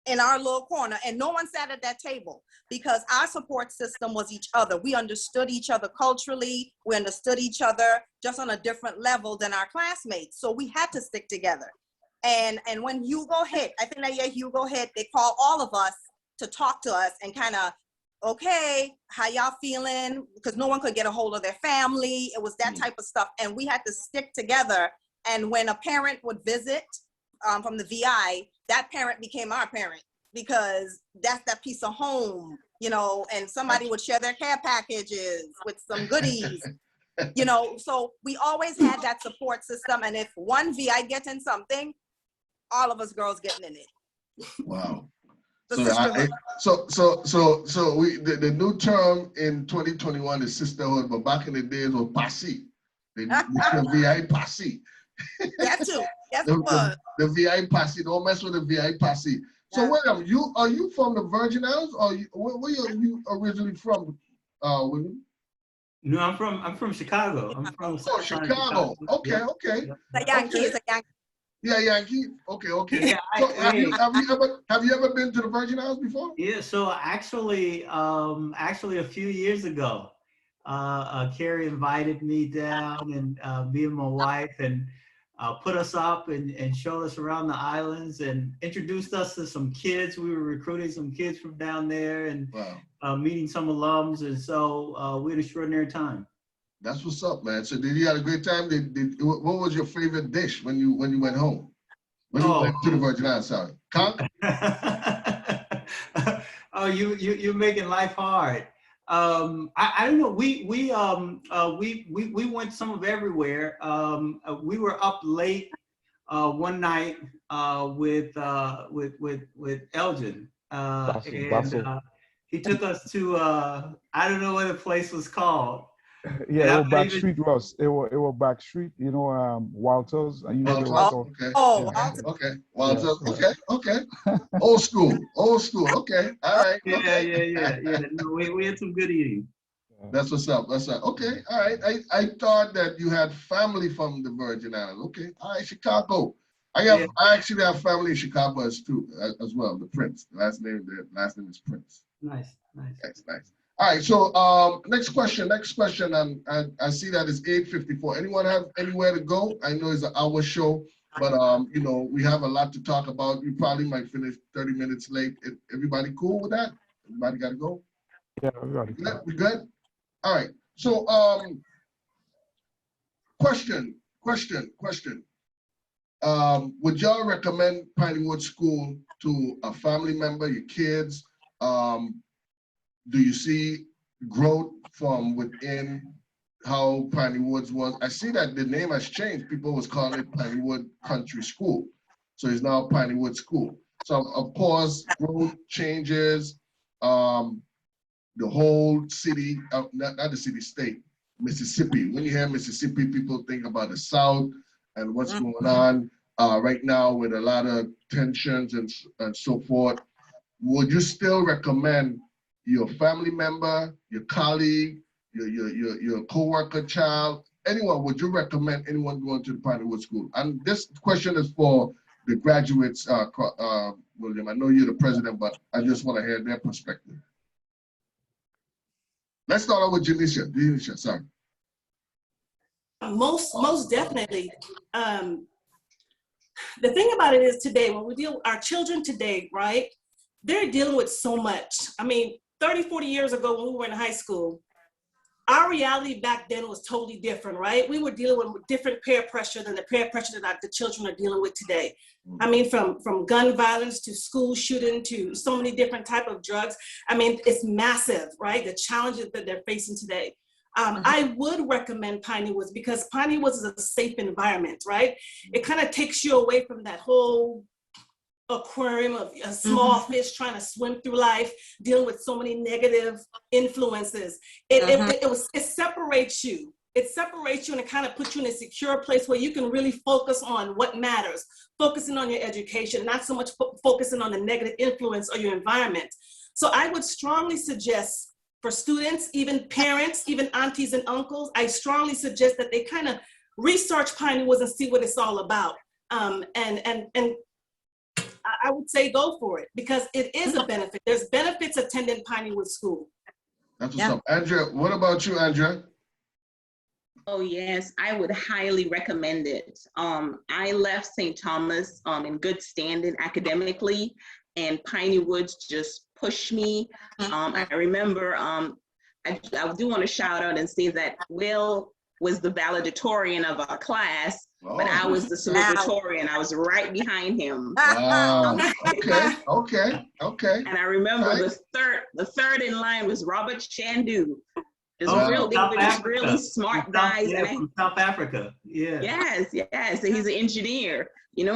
S7: in our little corner, and no one sat at that table because our support system was each other. We understood each other culturally. We understood each other just on a different level than our classmates. So we had to stick together. And when Hugo hit, I think that year Hugo hit, they called all of us to talk to us and kind of, okay, how y'all feeling? Because no one could get a hold of their family. It was that type of stuff. And we had to stick together. And when a parent would visit from the VI, that parent became our parent because that's that piece of home, you know, and somebody would share their care packages with some goodies, you know. So we always had that support system. And if one VI gets in something, all of us girls getting in it.
S1: Wow.
S7: The
S1: The new term in 2021 is sisterhood, but back in the days was posse. The VI posse.
S7: That too. Yes, it was.
S1: The VI posse. Don't mess with the VI posse. So William, are you from the Virgin Islands, or where are you originally from, William?
S2: No, I'm from Chicago. I'm from
S1: Chicago. Okay,
S2: yeah.
S1: okay.
S7: The Yankees,
S1: Yeah, Yankee. Okay.
S2: Yeah,
S1: So have you ever been to the Virgin Islands before?
S2: Yeah. So actually, a few years ago, Carrie invited me down, and me and my wife, and put us up and showed us around the islands and introduced us to some kids. We were recruiting some kids from down there, and meeting some alums, and so we had an extraordinary time.
S1: That's what's up, man. So did you have a great time? What was your favorite dish when you went home? When you went to the Virgin Islands, sorry. Conch?
S2: Oh, you're making life hard. I don't know. We went some of everywhere. We were up late one night with Elgin, and he took us to I don't know what the place was called.
S6: Yeah, it was back street, Ross. It was back street. You know, Walters. You know the Walters.
S1: Okay.
S7: Oh,
S1: Okay.
S7: Walters.
S1: Okay. Walters.
S6: Yeah.
S1: Okay. Okay. Old school. Old school. Okay. All right.
S2: Yeah,
S1: Okay.
S2: yeah. No, we had some good eating.
S1: That's what's up. That's right. Okay. All right. I thought that you had family from the Virgin Islands. Okay. All right. Chicago. I actually have family in Chicago as well. The Prince. The last name is Prince.
S2: Nice.
S1: Nice. All right. So next question. And I see that it's 8:54. Anyone have anywhere to go? I know it's an hour show, but you know, we have a lot to talk about. We probably might finish 30 minutes late. Everybody cool with that? Everybody got to go?
S6: Yeah, everybody.
S1: We good? All right. So question. Would y'all recommend Piney Wood School to a family member, your kids? Do you see growth from within how Piney Woods was? I see that the name has changed. People was calling it Piney Wood Country School. So it's now Piney Wood School. So of course, growth changes. The whole city, not the city, state, Mississippi. When you hear Mississippi, people think about the South and what's going on right now with a lot of tensions and so forth. Would you still recommend your family member, your colleague, your co-worker child, anyone, would you recommend anyone going to the Piney Wood School? And this question is for the graduates, William. I know you're the president, but I just want to hear their perspective. Let's start out with Janisha. Janisha, sorry.
S3: Most definitely. The thing about it is today, when we deal with our children today, right, they're dealing with so much. I mean, 30, 40 years ago when we were in high school, our reality back then was totally different, right? We were dealing with different peer pressure than the peer pressure that the children are dealing with today. I mean, from gun violence to school shooting to so many different type of drugs. I mean, it's massive, right? The challenges that they're facing today. I would recommend Piney Woods because Piney Woods is a safe environment, right? It kind of takes you away from that whole aquarium of a small fish trying to swim through life, dealing with so many negative influences. It separates you. It separates you and it kind of puts you in a secure place where you can really focus on what matters, focusing on your education, not so much focusing on the negative influence of your environment. So I would strongly suggest for students, even parents, even aunties and uncles, I strongly suggest that they kind of research Piney Woods and see what it's all about. And I would say go for it because it is a benefit. There's benefits attending Piney Wood School.
S1: That's what's up. Andrea, what about you, Andrea?
S4: Oh yes, I would highly recommend it. I left St. Thomas in good standing academically, and Piney Woods just pushed me. I remember, I do want to shout out and say that Will was the valedictorian of our class, but I was the salutatorian. I was right behind him.
S1: Wow. Okay.
S4: And I remember the third in line was Robert Shandu. They were just really smart guys.
S2: From South Africa. Yeah.
S4: Yes. He's an engineer, and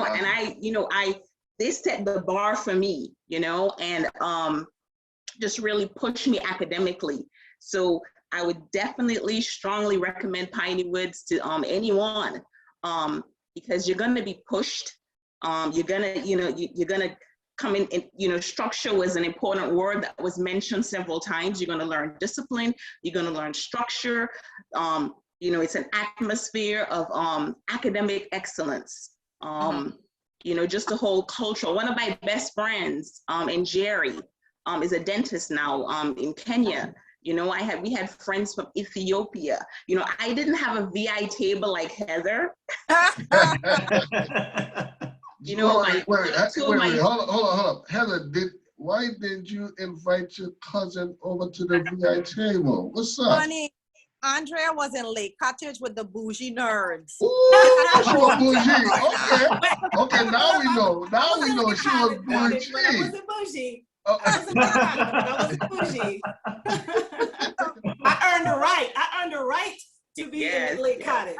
S4: they set the bar for me, and just really pushed me academically. So I would definitely strongly recommend Piney Woods to anyone, because you're going to be pushed. You're gonna come in, structure was an important word that was mentioned several times. You're going to learn discipline. You're going to learn structure. It's an atmosphere of academic excellence. Just the whole culture. One of my best friends, and Jerry, is a dentist now in Kenya. We had friends from Ethiopia. I didn't have a VI table like Heather.
S1: Wait, hold on. Heather, why did you invite your cousin over to the VI table? What's up?
S7: Honey, Andrea was in Lake Cottage with the bougie nerds.
S1: Ooh, she was bougie. Okay, now we know. She was bougie.
S3: Bougie. I wasn't bougie, but I wasn't bougie. I earned the right to be in the Lake Cottage.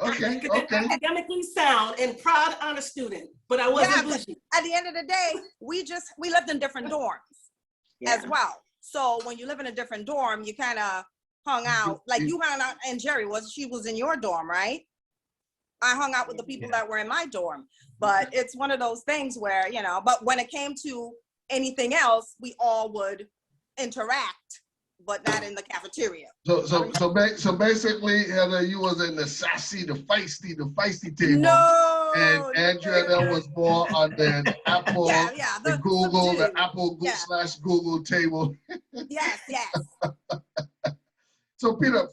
S1: Okay,
S3: Because I'm academically sound and proud honor student, but I wasn't bougie.
S7: At the end of the day, we lived in different dorms as well. So when you live in a different dorm, you kind of hung out. Like you hung out, and Jerry she was in your dorm, right? I hung out with the people that were in my dorm. But it's one of those things where, you know, but when it came to anything else, we all would interact, but not in the cafeteria.
S1: So basically, Heather, you was in the sassy, the feisty table.
S7: No.
S1: And Andrea that was more on the Apple, the Google, the Apple / Google table.
S7: Yes.
S1: So Peter,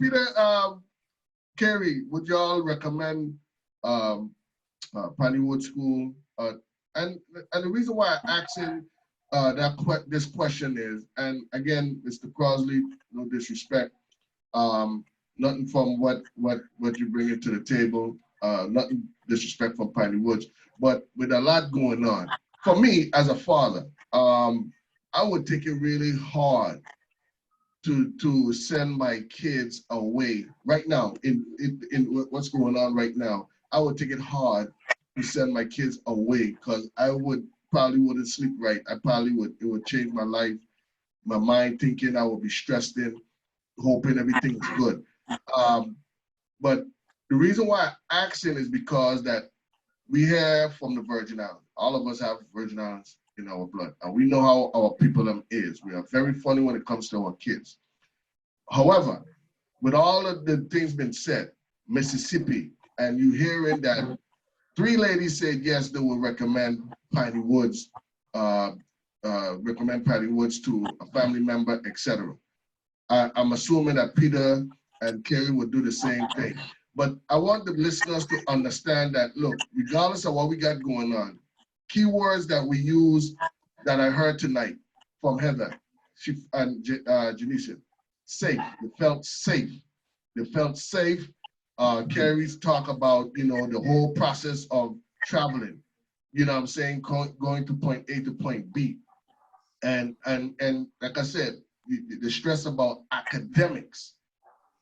S1: Carrie, would y'all recommend Piney Wood School? And the reason why I'm asking this question is, and again, Mr. Crosley, no disrespect, nothing from what you bring into the table, nothing disrespect from Piney Woods, but with a lot going on, for me as a father, I would take it really hard to send my kids away right now in what's going on right now. I would take it hard to send my kids away because I probably wouldn't sleep right. It would change my life, my mind thinking. I would be stressed in, hoping everything's good. But the reason why I'm asking is because that we have from the Virgin Islands. All of us have Virgin Islands in our blood, and we know how our people is. We are very funny when it comes to our kids. However, with all of the things been said, Mississippi, and you hearing that 3 ladies said yes, they will recommend Piney Woods, to a family member, etc. I'm assuming that Peter and Carrie would do the same thing. But I want the listeners to understand that, look, regardless of what we got going on, keywords that we use that I heard tonight from Heather and Janisha, safe. They felt safe. They felt safe. Carrie's talk about, you know, the whole process of traveling, you know what I'm saying, going to point A to point B. And like I said, the stress about academics.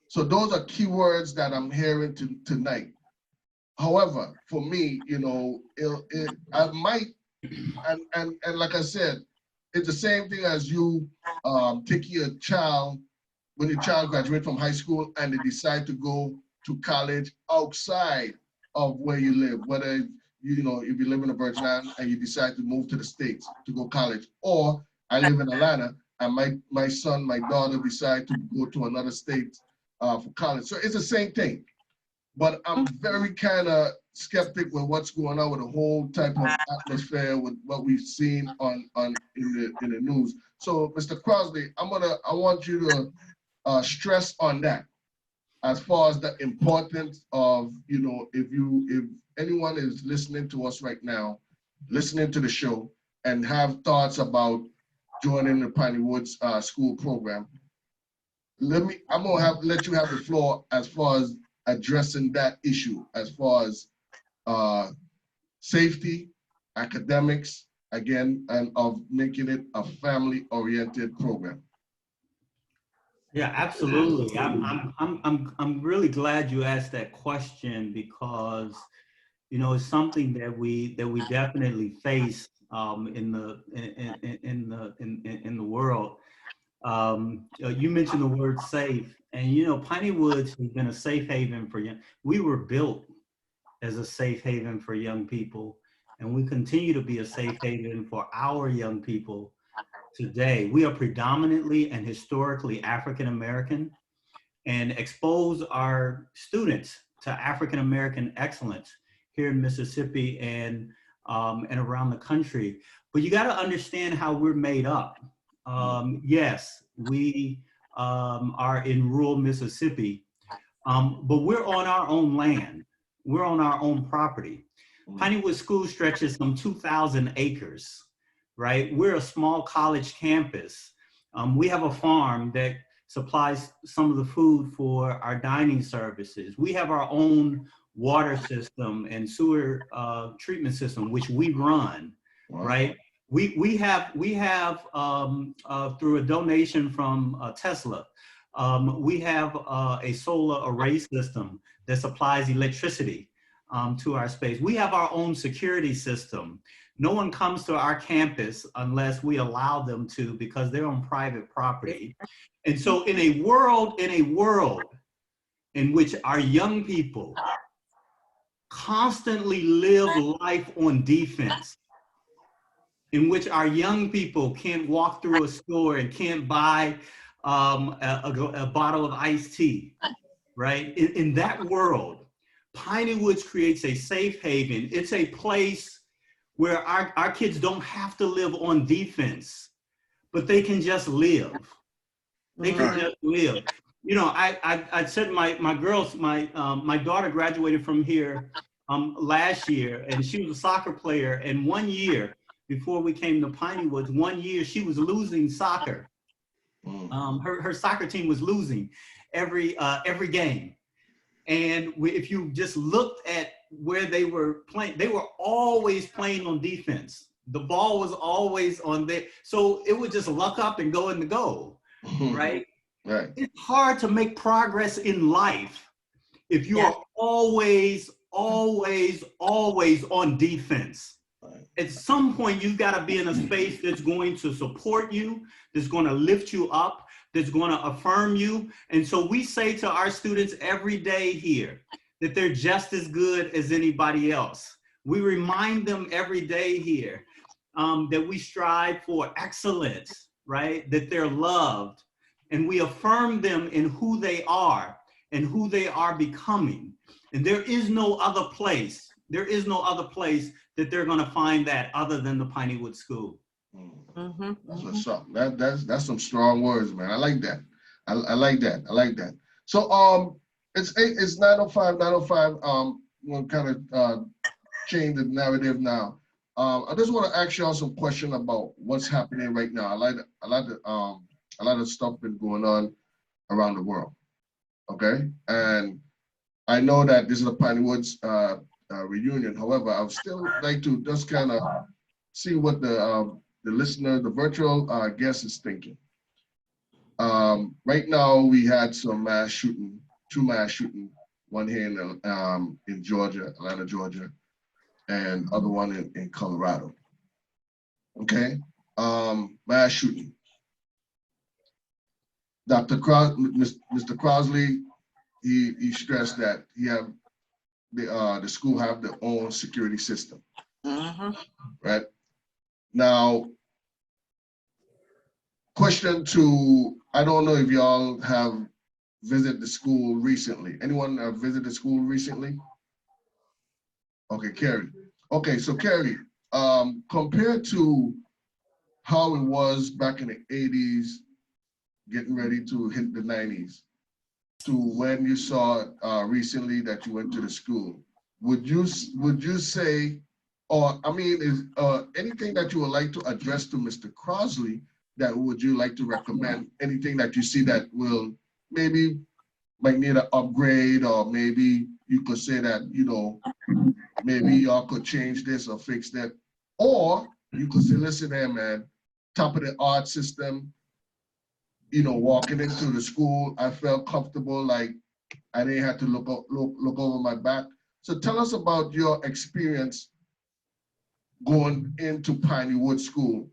S1: So those are keywords that I'm hearing tonight. However, for me, you know, I might, and like I said, it's the same thing as you taking your child, when your child graduates from high school and they decide to go to college outside of where you live, whether, you know, if you live in the Virgin Islands and you decide to move to the States to go college, or I live in Atlanta and my son, my daughter decide to go to another state for college. So it's the same thing. But I'm very kind of skeptic with what's going on with the whole type of atmosphere with what we've seen in the news. So Mr. Crosley, I want you to stress on that as far as the importance of, you know, if anyone is listening to us right now, listening to the show and have thoughts about joining the Piney Woods school program, I'm gonna let you have the floor as far as addressing that issue, as far as safety, academics, again, and of making it a family-oriented program.
S2: Yeah, absolutely. I'm really glad you asked that question because, you know, it's something that we definitely face in the world. You mentioned the word safe, and you know, Piney Woods has been a safe haven for young. We were built as a safe haven for young people, and we continue to be a safe haven for our young people today. We are predominantly and historically African American, and expose our students to African American excellence here in Mississippi and around the country. But you got to understand how we're made up. Yes, we are in rural Mississippi, but we're on our own land. We're on our own property. Piney Woods School stretches some 2,000 acres, right? We're a small college campus. We have a farm that supplies some of the food for our dining services. We have our own water system and sewer treatment system, which we run, right? We have through a donation from Tesla, we have a solar array system that supplies electricity to our space. We have our own security system. No one comes to our campus unless we allow them to, because they're on private property. And so in a world in which our young people constantly live life on defense, in which our young people can't walk through a store and can't buy a bottle of iced tea, right? In that world, Piney Woods creates a safe haven. It's a place where our kids don't have to live on defense, but they can just live. They can just live. You know, I said my girls, my daughter graduated from here last year, and she was a soccer player. And 1 year before we came to Piney Woods, 1 year she was losing soccer. Her soccer team was losing every game. And if you just looked at where they were playing, they were always playing on defense. The ball was always on there. So it would just luck up and go in the goal, right?
S1: Right.
S2: It's hard to make progress in life if you are always on defense. At some point, you've got to be in a space that's going to support you, that's going to lift you up, that's going to affirm you. And so we say to our students every day here that they're just as good as anybody else. We remind them every day here that we strive for excellence, right? That they're loved. And we affirm them in who they are and who they are becoming. And there is no other place that they're going to find that other than the Piney Woods School.
S1: That's what's up. That's some strong words, man. I like that. I like that. I like that. So it's 9:05. 9:05. We'll kind of change the narrative now. I just want to ask y'all some question about what's happening right now. A lot of stuff been going on around the world. Okay, and I know that this is a Piney Woods reunion. However, I would still like to just kind of see what the listener, the virtual guest is thinking. Right now, we had some mass shooting, 2 mass shooting, one here in Georgia, Atlanta, Georgia, and other one in Colorado. Okay, mass shooting. Mr. Crosley, he stressed that the school have their own security system. Right? Now, question to, I don't know if y'all have visited the school recently. Anyone have visited the school recently? Okay, Carrie. Okay, so Carrie, compared to how it was back in the 80s, getting ready to hit the 90s, to when you saw recently that you went to the school, would you say, or I mean, is anything that you would like to address to Mr. Crosley that would you like to recommend? Anything that you see that will maybe might need an upgrade, or maybe you could say that, you know, maybe y'all could change this or fix that, or you could say, listen here, man, top of the art system. You know, walking into the school, I felt comfortable, like I didn't have to look over my back. So tell us about your experience going into Piney Woods School.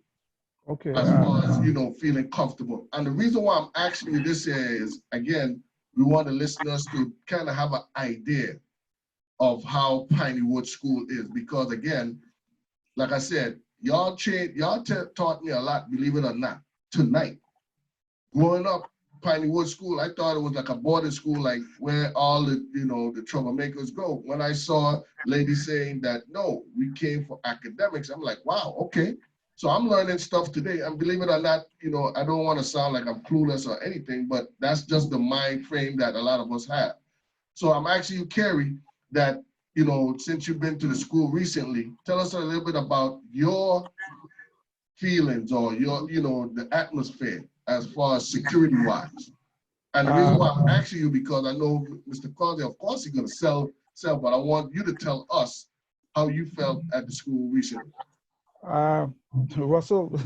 S6: Okay.
S1: As far as, you know, feeling comfortable. And the reason why I'm asking you this here is, again, we want the listeners to kind of have an idea of how Piney Woods School is, because again, like I said, y'all taught me a lot, believe it or not, tonight. Growing up, Piney Woods School, I thought it was like a boarding school, like where all the, you know, the troublemakers go. When I saw ladies saying that, no, we came for academics, I'm like, wow, okay. So I'm learning stuff today. And believe it or not, you know, I don't want to sound like I'm clueless or anything, but that's just the mind frame that a lot of us have. So I'm asking you, Carrie, that, you know, since you've been to the school recently, tell us a little bit about your feelings or your, you know, the atmosphere as far as security-wise. And the reason why I'm asking you, because I know Mr. Crosley, of course, he's going to sell, but I want you to tell us how you felt at the school recently.
S6: Russell,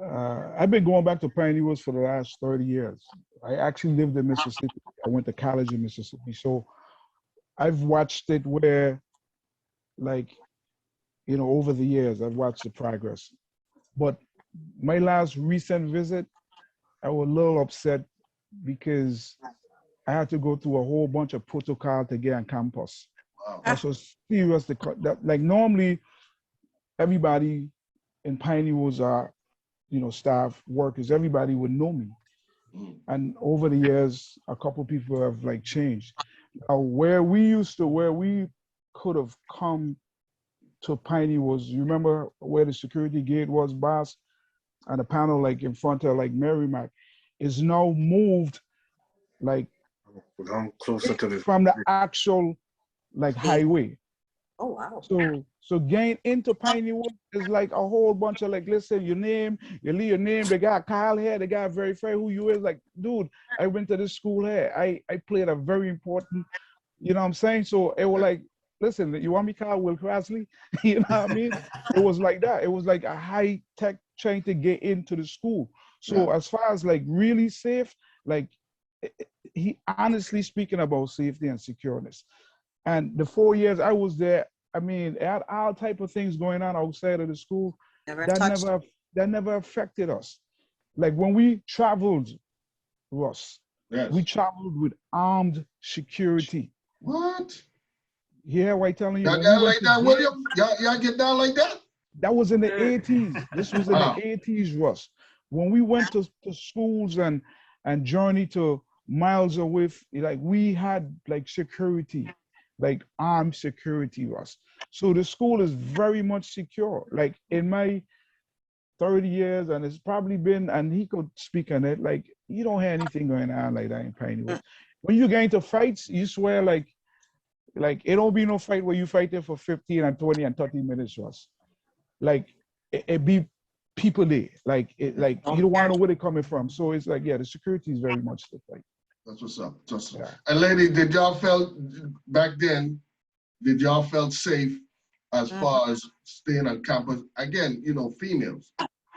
S6: I've been going back to Piney Woods for the last 30 years. I actually lived in Mississippi. I went to college in Mississippi. So I've watched it where, like, you know, over the years, I've watched the progress. But my last recent visit, I was a little upset because I had to go through a whole bunch of protocol to get on campus.
S1: Wow.
S6: That's so serious. Like normally, everybody in Piney Woods are, you know, staff, workers, everybody would know me. And over the years, a couple people have like changed. Now, where we could have come to Piney was, you remember where the security gate was, boss, and the panel like in front of like Merrimack, is now moved like
S5: I'm closer to the
S6: from the actual like highway.
S7: Oh, wow.
S6: So getting into Piney Woods is like a whole bunch of like, listen, your name, you leave your name, the guy Kyle here, the guy very fair who you is, like, dude, I went to this school here. I played a very important, you know what I'm saying? So it was like, listen, you want me Kyle Will Crossley? You know what I mean? It was like that. It was like a high tech trying to get into the school. So as far as like really safe, like he honestly speaking about safety and secureness. And the 4 years I was there, I mean, it had all type of things going on outside of the school that never affected us. Like when we traveled, Russ, we traveled with armed security.
S1: What?
S6: Yeah, why telling you?
S1: Y'all got like that, William? Y'all get down like that?
S6: That was in the 80s. This was in the 80s, Russ. When we went to schools and journey to miles away, like we had like security, like armed security, Russ. So the school is very much secure. Like in my 30 years, and it's probably been, and he could speak on it, like you don't hear anything going on like that in Piney Woods. When you get into fights, you swear like it don't be no fight where you fight there for 15 and 20 and 30 minutes, Russ. Like it be people there. Like you don't want to know where they're coming from. So it's like, yeah, the security is very much the fight.
S1: That's what's up. Yeah. And ladies, did y'all felt back then, did y'all felt safe as far as staying on campus? Again, you know, females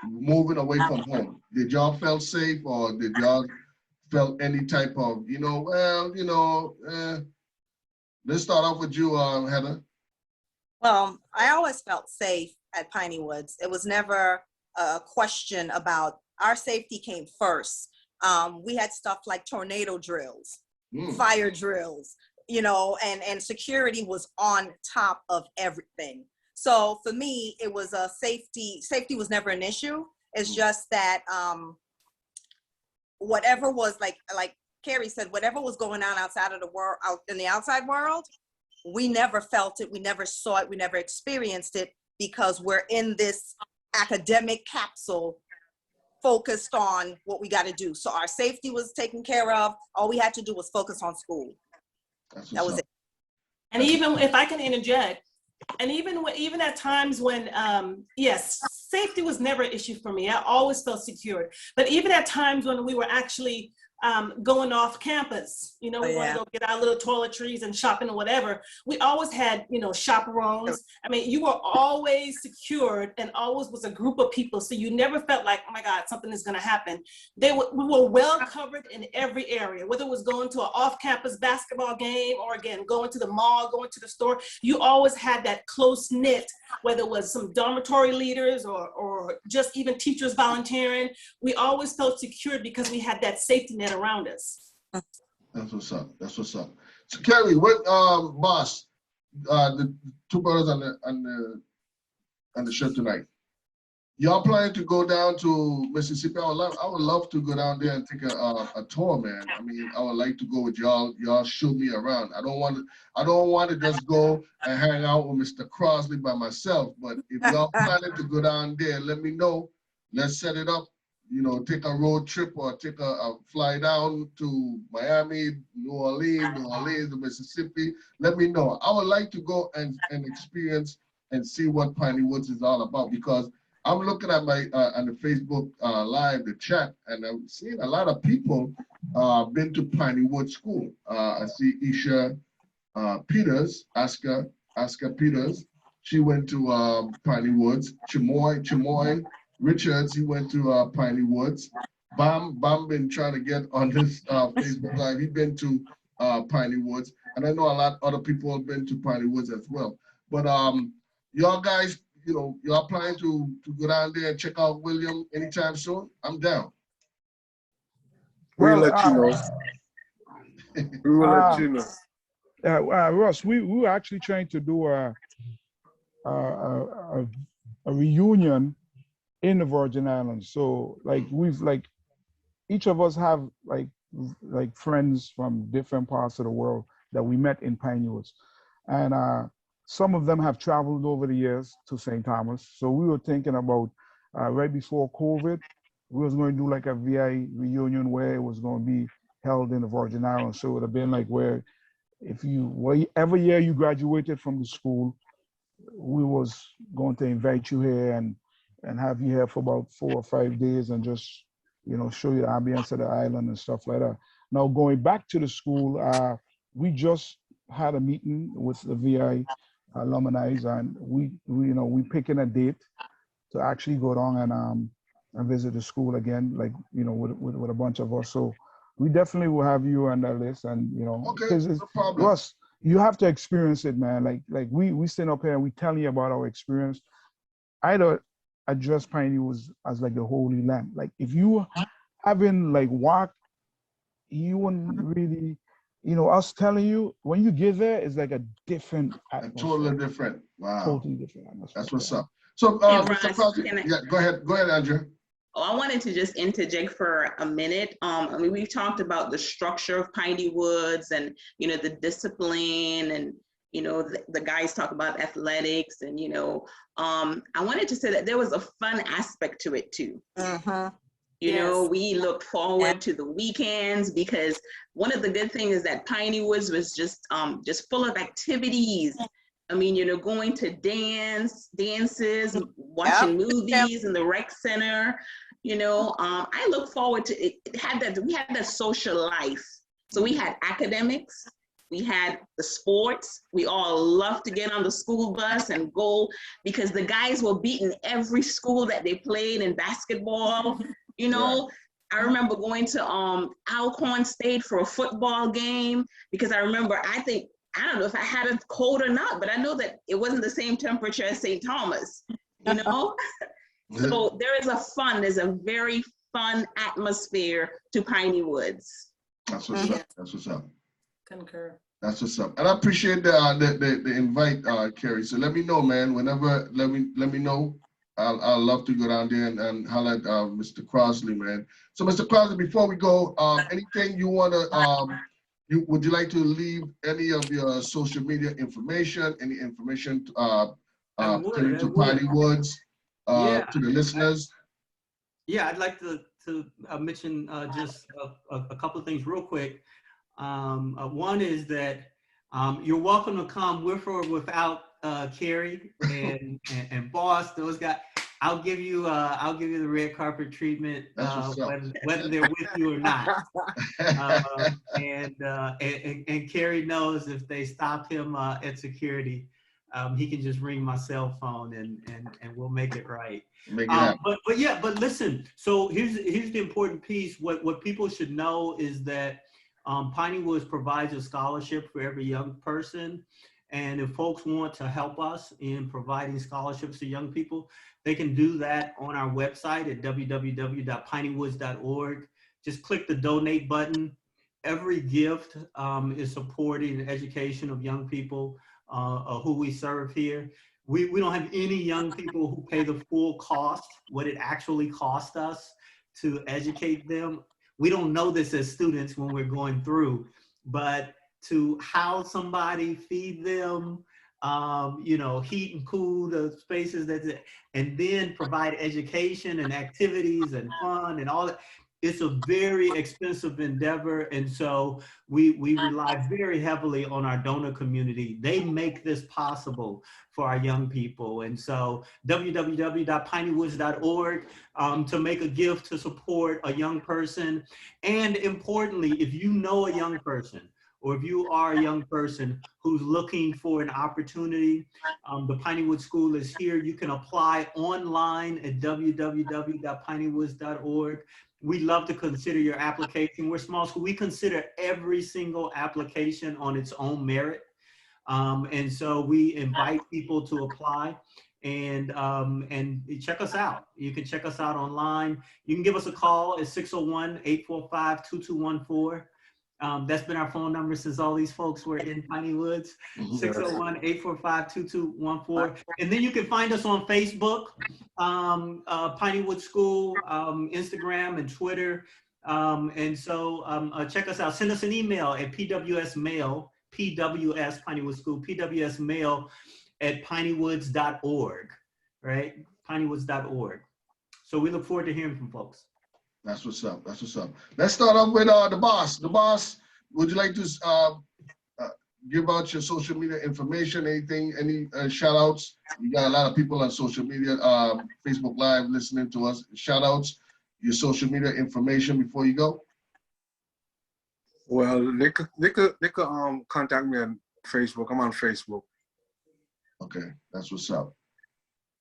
S1: moving away from home. Did y'all felt safe, or did y'all felt any type of, you know, well, you know, let's start off with you, Heather.
S7: Well, I always felt safe at Piney Woods. It was never a question about, our safety came first. We had stuff like tornado drills, fire drills, you know, and security was on top of everything. So for me, it was a safety was never an issue. It's just that whatever was like Carrie said, whatever was going on outside of the world, out in the outside world, we never felt it, we never saw it, we never experienced it, because we're in this academic capsule focused on what we got to do. So our safety was taken care of. All we had to do was focus on school. That was it.
S3: And even if I can interject, and even at times when, yes, safety was never an issue for me. I always felt secured. But even at times when we were actually going off campus, you know, we want to go get our little toiletries and shopping or whatever, we always had, you know, chaperones. I mean, you were always secured and always was a group of people. So you never felt like, oh my God, something is going to happen. We were well covered in every area, whether it was going to an off-campus basketball game or, again, going to the mall, going to the store. You always had that close knit, whether it was some dormitory leaders or just even teachers volunteering. We always felt secured because we had that safety net around us.
S1: That's what's up. That's what's up. So Carrie, what boss, the two brothers on the show tonight, y'all planning to go down to Mississippi? I would love to go down there and take a tour, man. I mean, I would like to go with y'all. Y'all show me around. I don't want to just go and hang out with Mr. Crossley by myself. But if y'all planning to go down there, let me know. Let's set it up. You know, take a road trip or take a fly down to Miami, New Orleans, to Mississippi. Let me know. I would like to go and experience and see what Piney Woods is all about, because I'm looking at my on the Facebook live, the chat, and I'm seeing a lot of people been to Piney Woods School. I see Isha Peters, Aska Peters, she went to Piney Woods. Chamoy Richards, he went to Piney Woods. Bam been trying to get on his Facebook Live. He's been to Piney Woods, and I know a lot other people have been to Piney Woods as well. But y'all guys, you know, y'all planning to go down there and check out William anytime soon? I'm down.
S5: We'll
S6: Well,
S5: let you know. We will let you know.
S6: Russ, we were actually trying to do a reunion in the Virgin Islands. So like each of us have like friends from different parts of the world that we met in Piney Woods, and some of them have traveled over the years to St. Thomas. So we were thinking about right before COVID, we was going to do like a VI reunion where it was going to be held in the Virgin Islands. So it would have been like where every year you graduated from the school, we was going to invite you here and have you here for about 4 or 5 days and just, you know, show you the ambience of the island and stuff like that. Now going back to the school, we just had a meeting with the VI alumni, and we picking a date to actually go down and visit the school again, like, you know, with a bunch of us. So we definitely will have you on that list, and, you know, because
S1: no problem.
S6: Russ, you have to experience it, man. Like we stand up here and we telling you about our experience. I don't address Piney Woods as like the Holy Land. Like if you haven't like walked, you wouldn't really, you know, us telling you when you get there, it's like a different atmosphere.
S1: Totally different. Wow.
S6: Totally different atmosphere.
S1: That's what's up. So,
S4: Hey,
S1: Mr.
S4: Russ,
S1: Crosby, yeah, go ahead, Andrew.
S4: Oh, I wanted to just interject for a minute. I mean, we've talked about the structure of Piney Woods and, you know, the discipline, and, you know, the guys talk about athletics, and, you know, I wanted to say that there was a fun aspect to it too. You know, we looked forward to the weekends, because one of the good things is that Piney Woods was just full of activities. I mean, you know, going to dances, watching movies in the rec center. You know, I look forward to it. We had that social life. So we had academics, we had the sports. We all loved to get on the school bus and go, because the guys were beating every school that they played in basketball. You know, I remember going to Alcorn State for a football game, because I remember, I don't know if I had a cold or not, but I know that it wasn't the same temperature as St. Thomas, you know? So there's a very fun atmosphere to Piney Woods.
S1: That's what's up. That's what's up.
S3: Concur.
S1: That's what's up. And I appreciate the invite, Kerry. So let me know, man. Whenever, let me know. I'll love to go down there and holler at Mr. Crosley, man. So, Mr. Crosley, before we go, anything you want to, would you like to leave any of your social media information, any information pertaining to Piney Woods to the listeners?
S2: I'd like to mention just a couple of things real quick. One is that you're welcome to come with or without Kerry and Boss. Those guys, I'll give you the red carpet treatment whether they're with you or not. And Kerry knows if they stop him at security, he can just ring my cell phone and we'll make it right. But listen. So here's the important piece. What people should know is that Piney Woods provides a scholarship for every young person. And if folks want to help us in providing scholarships to young people, they can do that on our website at www.pineywoods.org. Just click the donate button. Every gift is supporting the education of young people who we serve here. We don't have any young people who pay the full cost, what it actually costs us to educate them. We don't know this as students when we're going through, but to house somebody, feed them, you know, heat and cool the spaces and then provide education and activities and fun and all that. It's a very expensive endeavor. And so we rely very heavily on our donor community. They make this possible for our young people. And so www.pineywoods.org to make a gift to support a young person. And importantly, if you know a young person or if you are a young person who's looking for an opportunity, the Pineywood School is here. You can apply online at www.pineywoods.org. We love to consider your application. We're a small school. We consider every single application on its own merit. And so we invite people to apply and check us out. You can check us out online. You can give us a call at 601-845-2214. That's been our phone number since all these folks were in Piney Woods, 601-845-2214. And then you can find us on Facebook, Pineywood School, Instagram and Twitter. And so check us out. Send us an email at pwsmail, PWS, Pineywood School, pwsmail at pineywoods.org, right? Pineywoods.org. So we look forward to hearing from folks.
S1: That's what's up. That's what's up. Let's start off with the boss. The boss, would you like to give out your social media information? Anything? Any shout outs? We got a lot of people on social media, Facebook Live listening to us. Shout outs, your social media information before you go.
S5: Well, they could contact me on Facebook. I'm on Facebook.
S1: Okay, that's what's up.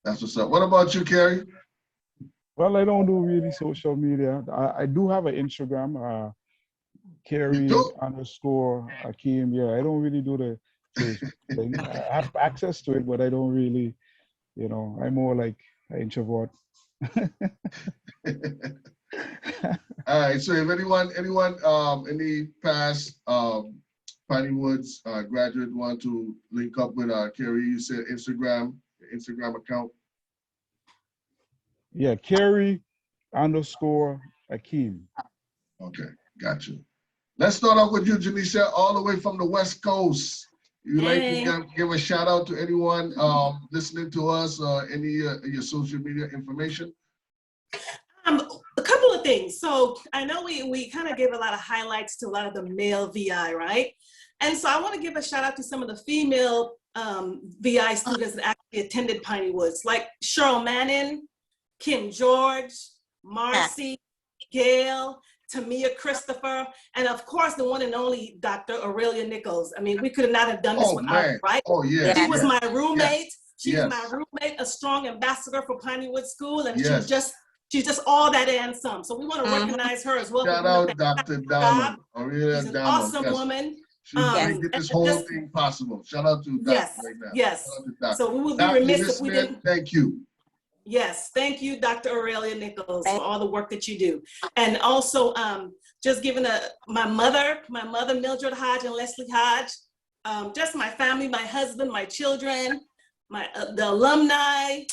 S1: That's what's up. What about you, Kerry?
S6: Well, I don't do really social media. I do have an Instagram, Kerry_Akeem. Yeah, I don't really do the Facebook thing. I have access to it, but I don't really, you know, I'm more like an introvert.
S1: All right, so if anyone, any past Piney Woods graduate want to link up with Kerry, you said Instagram account.
S6: Yeah, Kerry_Akeem.
S1: Okay, got you. Let's start off with you, Janisha, all the way from the West Coast. You like to give a shout out to anyone listening to us, any your social media information?
S3: A couple of things. So I know we kind of gave a lot of highlights to a lot of the male VI, right? And so I want to give a shout out to some of the female VI students that actually attended Piney Woods, like Cheryl Manning, Kim George, Marcy, Gail, Tamia Christopher, and of course the one and only Dr. Aurelia Nichols. I mean, we could not have done this without her, right?
S1: Oh yeah.
S3: She was my roommate.
S1: Yes.
S3: She was my roommate, a strong ambassador for Piney Woods School, and she's just all that and some. So we want to recognize her as well.
S1: Shout out Dr. Diamond, Aurelia
S3: She's an
S1: Diamond.
S3: awesome woman.
S1: She's making this whole thing possible. Shout out to Dr. right now.
S3: Yes. So we would be
S1: Dr.
S3: remiss if we didn't.
S1: Thank you.
S3: Yes, thank you, Dr. Aurelia Nichols, for all the work that you do. And also, just giving my mother, Mildred Hodge and Leslie Hodge, just my family, my husband, my children, the alumni,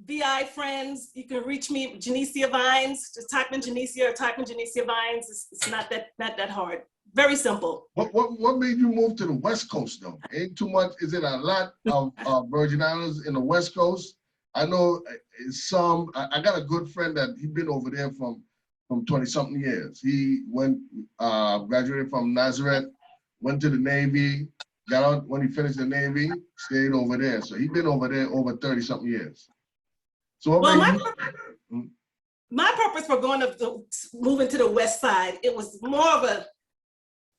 S3: VI friends. You can reach me, Janicia Vines. Just type in Janicia or type in Janicia Vines. It's not that hard. Very simple.
S1: What made you move to the West Coast though? Ain't too much. Is it a lot of Virgin Islands in the West Coast? I know some. I got a good friend that he's been over there from 20-something years. He went graduated from Nazareth, went to the Navy, got out when he finished the Navy, stayed over there. So he's been over there over 30-something years. So
S3: my purpose for moving to the West Side, it was more of a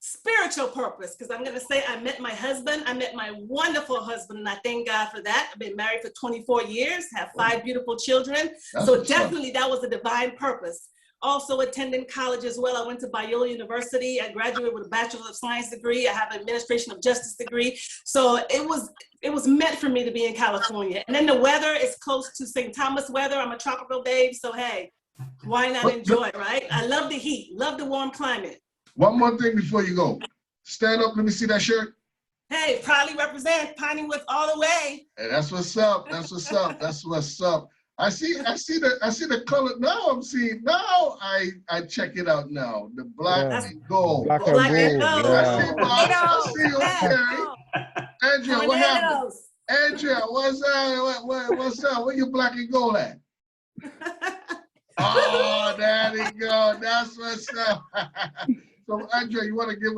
S3: spiritual purpose, because I'm going to say I met my wonderful husband, and I thank God for that. I've been married for 24 years, have 5 beautiful children. So definitely that was a divine purpose. Also attending college as well. I went to Biola University. I graduated with a Bachelor of Science degree. I have an Administration of Justice degree. So it was meant for me to be in California. And then the weather is close to St. Thomas weather. I'm a tropical babe, so hey, why not enjoy it, right? I love the heat, love the warm climate.
S1: One more thing before you go. Stand up, let me see that shirt.
S3: Hey, proudly represent Piney Woods all the way.
S1: Hey, that's what's up. That's what's up. That's what's up. I see the color now. I check it out now. The black and gold.
S6: Black and gold.
S1: I see you, Kerry. Andrea, what happened? Andrea, what's up? Where your black and gold at? Oh, there you go. That's what's up. So, Andrea, you want to give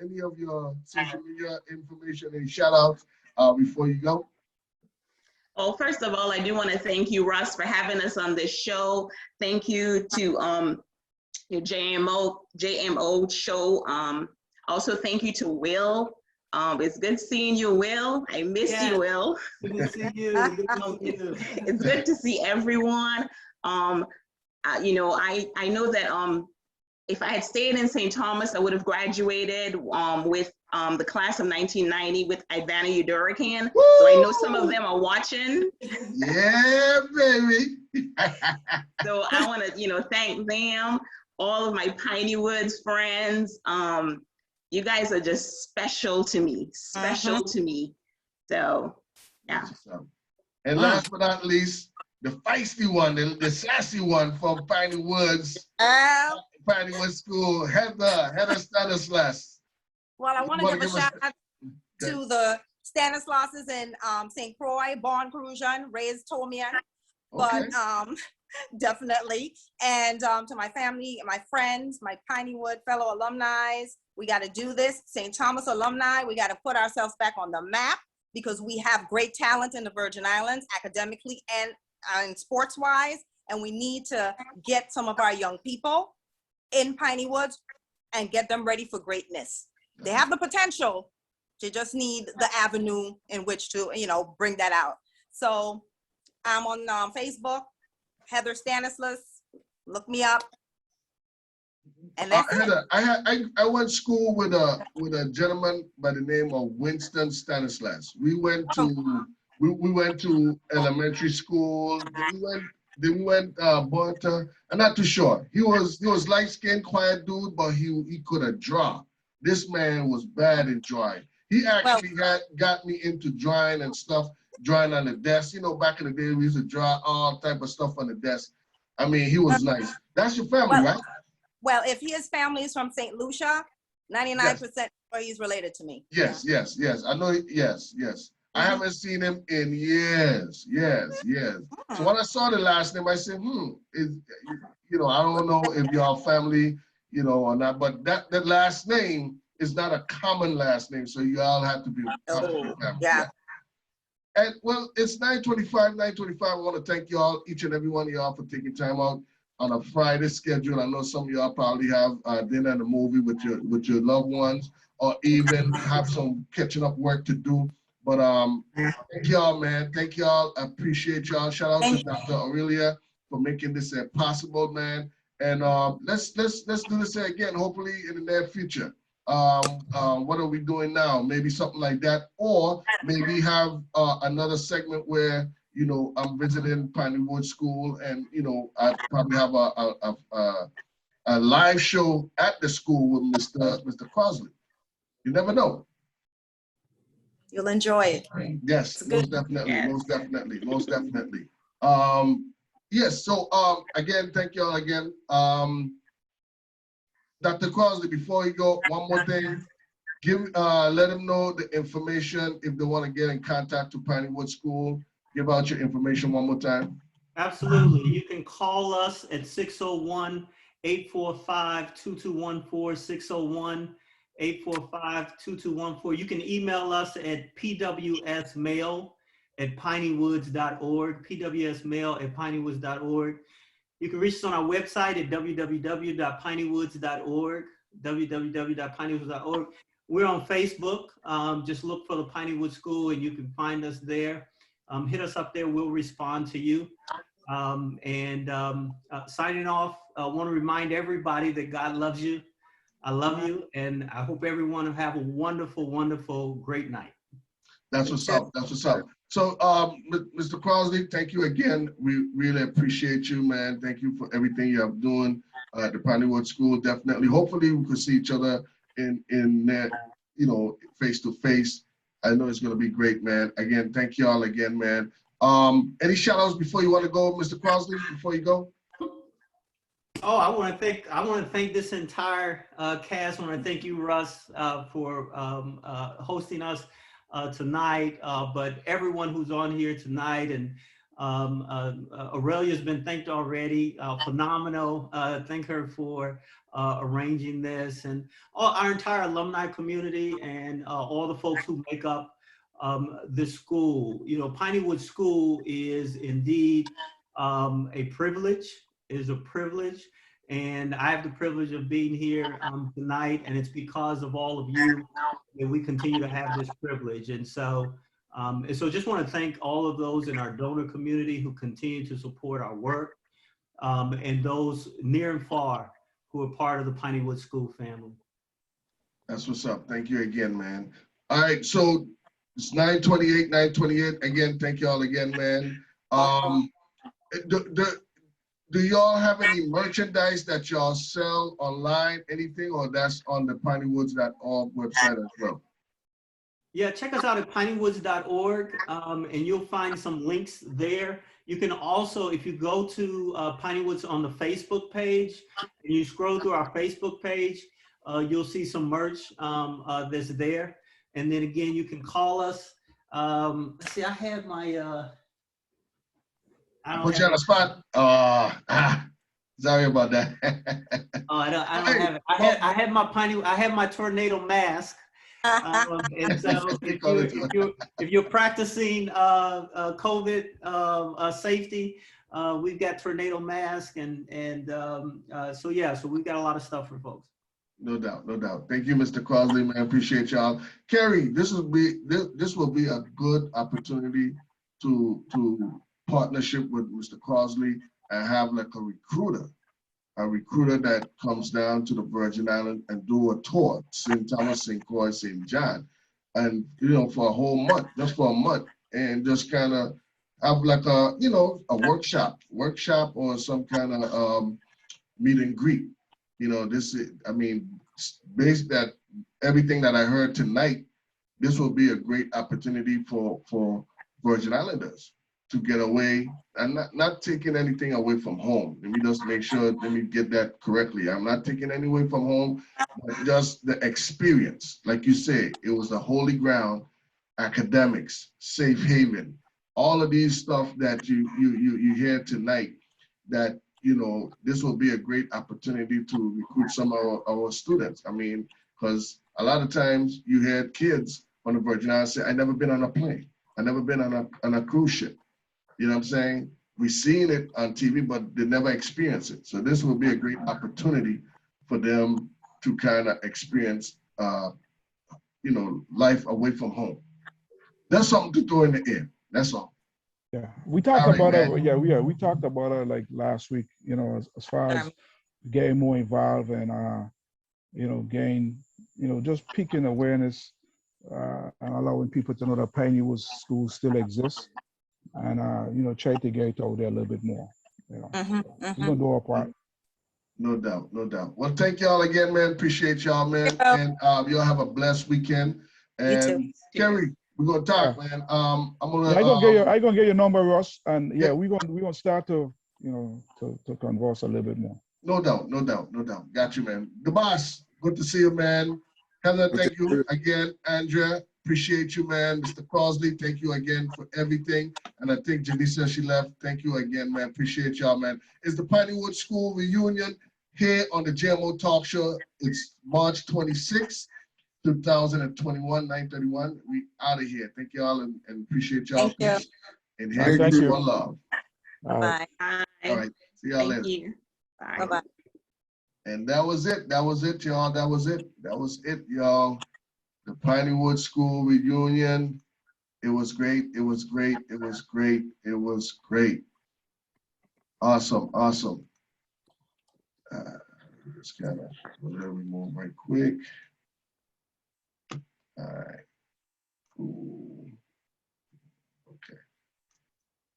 S1: any of your social media information, any shout outs before you go?
S4: Oh, first of all, I do want to thank you, Russ, for having us on this show. Thank you to your JMO show. Also, thank you to Will. It's good seeing you, Will. I miss
S2: Yeah.
S4: you, Will.
S2: Good to see you. Good to see
S4: It's,
S2: you.
S4: it's good to see everyone. You know, I know that if I had stayed in St. Thomas, I would have graduated with the class of 1990 with Ivana Udurican. So I know some of them are watching.
S1: Yeah, baby.
S4: So I want to, you know, thank them, all of my Piney Woods friends. You guys are just special to me, special to me. So, yeah.
S1: And last but not least, the feisty one, the sassy one from Piney Woods School, Heather Stanislas.
S7: Well, I want to give a shout out to the Stanislases in St. Croix, Bon Cruzan, Reyes Tomian, but definitely. And to my family, my friends, my Pineywood fellow alumni, we got to do this. St. Thomas alumni, we got to put ourselves back on the map because we have great talent in the Virgin Islands, academically and sports-wise, and we need to get some of our young people in Piney Woods and get them ready for greatness. They have the potential, they just need the avenue in which to, you know, bring that out. So I'm on Facebook, Heather Stanislas, look me up. And that's
S1: Heather, I went to school with a gentleman by the name of Winston Stanislas. We went to elementary school. Then we went Bonta. I'm not too sure. He was light-skinned, quiet dude, but he could have draw. This man was bad in drawing. He actually got me into drawing and stuff, drawing on the desk. You know, back in the day, we used to draw all type of stuff on the desk. I mean, he was nice. That's your family, right?
S7: Well, if his family is from St. Lucia, 99% he's related to me.
S1: Yes. I know. Yes. I haven't seen him in years. So when I saw the last name, I said, you know, I don't know if you're family, you know, or not, but that last name is not a common last name, so you all have to be family.
S7: Yeah.
S1: And well, it's 9:25. I want to thank you all, each and every one of y'all, for taking time out on a Friday schedule. I know some of y'all probably have dinner and a movie with your loved ones, or even have some catching up work to do. But thank y'all, man. Thank y'all. I appreciate y'all. Shout out to Dr. Aurelia for making this possible, man. And let's do this again, hopefully in the near future. What are we doing now? Maybe something like that, or maybe have another segment where, you know, I'm visiting Piney Woods School, and you know, I probably have a live show at the school with Mr. Crosley. You never know.
S7: You'll enjoy it.
S1: Yes, most definitely. Yes. So again, thank you all again. Dr. Crosley, before you go, one more thing. Let them know the information if they want to get in contact to Piney Woods School. Give out your information one more time.
S2: Absolutely. You can call us at 601-845-2214, 601-845-2214. You can email us at pwsmail@pineywoods.org, pwsmail@pineywoods.org. You can reach us on our website at www.pineywoods.org, www.pineywoods.org. We're on Facebook. Just look for the Piney Woods School and you can find us there. Hit us up there, we'll respond to you. Signing off, I want to remind everybody that God loves you. I love you, and I hope everyone will have a wonderful, wonderful, great night.
S1: That's what's up. So, Mr. Crosley, thank you again. We really appreciate you, man. Thank you for everything you have doing at the Piney Woods School. Definitely. Hopefully, we can see each other in that, you know, face to face. I know it's going to be great, man. Again, thank you all again, man. Any shout outs before you want to go, Mr. Crosley, before you go?
S2: Oh, I want to thank this entire cast. I want to thank you, Russ, for hosting us tonight, but everyone who's on here tonight, and Aurelia's been thanked already. Phenomenal. Thank her for arranging this, and our entire alumni community, and all the folks who make up this school. You know, Piney Woods School is indeed a privilege. It is a privilege, And I have the privilege of being here tonight, and it's because of all of you that we continue to have this privilege. And so just want to thank all of those in our donor community who continue to support our work, and those near and far who are part of the Piney Woods School family.
S1: That's what's up. Thank you again, man. All right, so it's 9:28. Again, thank y'all again, man. Do y'all have any merchandise that y'all sell online, anything, or that's on the pineywoods.org website as well?
S2: Yeah, check us out at pineywoods.org, and you'll find some links there. You can also, if you go to Piney Woods on the Facebook page, and you scroll through our Facebook page, you'll see some merch that's there. And then again, you can call us. Let's see, I have my,
S1: Put you on the spot. Sorry about that.
S2: I don't have it. I have my tornado mask. And so if you're practicing COVID safety, we've got tornado mask, and so we've got a lot of stuff for folks.
S1: No doubt, no doubt. Thank you, Mr. Crosley, man. Appreciate y'all. Kerry, this will be a good opportunity to partnership with Mr. Crosley and have like a recruiter that comes down to the Virgin Islands and do a tour, St. Thomas, St. Croix, St. John, and for a whole month, just for a month, and just kind of have like a workshop or some kind of meet and greet. This is, based that everything that I heard tonight, this will be a great opportunity for Virgin Islanders to get away and not taking anything away from home. Let me just make sure, let me get that correctly. I'm not taking anything from home, but just the experience. Like you say, it was the holy ground, academics, safe haven, all of these stuff that you hear tonight, that, this will be a great opportunity to recruit some of our students. Because a lot of times you hear kids on the Virgin Islands say, I've never been on a plane. I've never been on a cruise ship. You know what I'm saying? We've seen it on TV, but they never experience it. So this will be a great opportunity for them to kind of experience, life away from home. That's something to throw in the air. That's all.
S6: Yeah, we talked about it. Yeah, we talked about it like last week. As far as getting more involved and gain, just peaking awareness and allowing people to know that Piney Woods School still exists, and try to get it out there a little bit more. We're gonna do our part.
S1: No doubt, no doubt. Well, thank y'all again, man. Appreciate y'all, man. And y'all have a blessed weekend. And Kerry, we're gonna talk, man. I'm gonna.
S6: I gonna get your number, Russ, and we're gonna start to to converse a little bit more.
S1: No doubt. Got you, man. The boss, good to see you, man. Heather, thank you again. Andrea, appreciate you, man. Mr. Crosley, thank you again for everything. And I think Janisa, she left. Thank you again, man. Appreciate y'all, man. It's the Piney Woods School reunion here on the JMO Talk Show. It's March 26th, 2021, 9:31. We out of here. Thank y'all and appreciate y'all.
S7: Thank you.
S1: And thank you. One love.
S7: Bye.
S1: All right. See y'all later.
S4: Thank you. Bye.
S7: Bye-bye.
S1: And that was it, y'all. That was it, y'all. The Piney Woods School reunion. It was great. Awesome. Just kind of remove right quick. All right. Cool. Okay.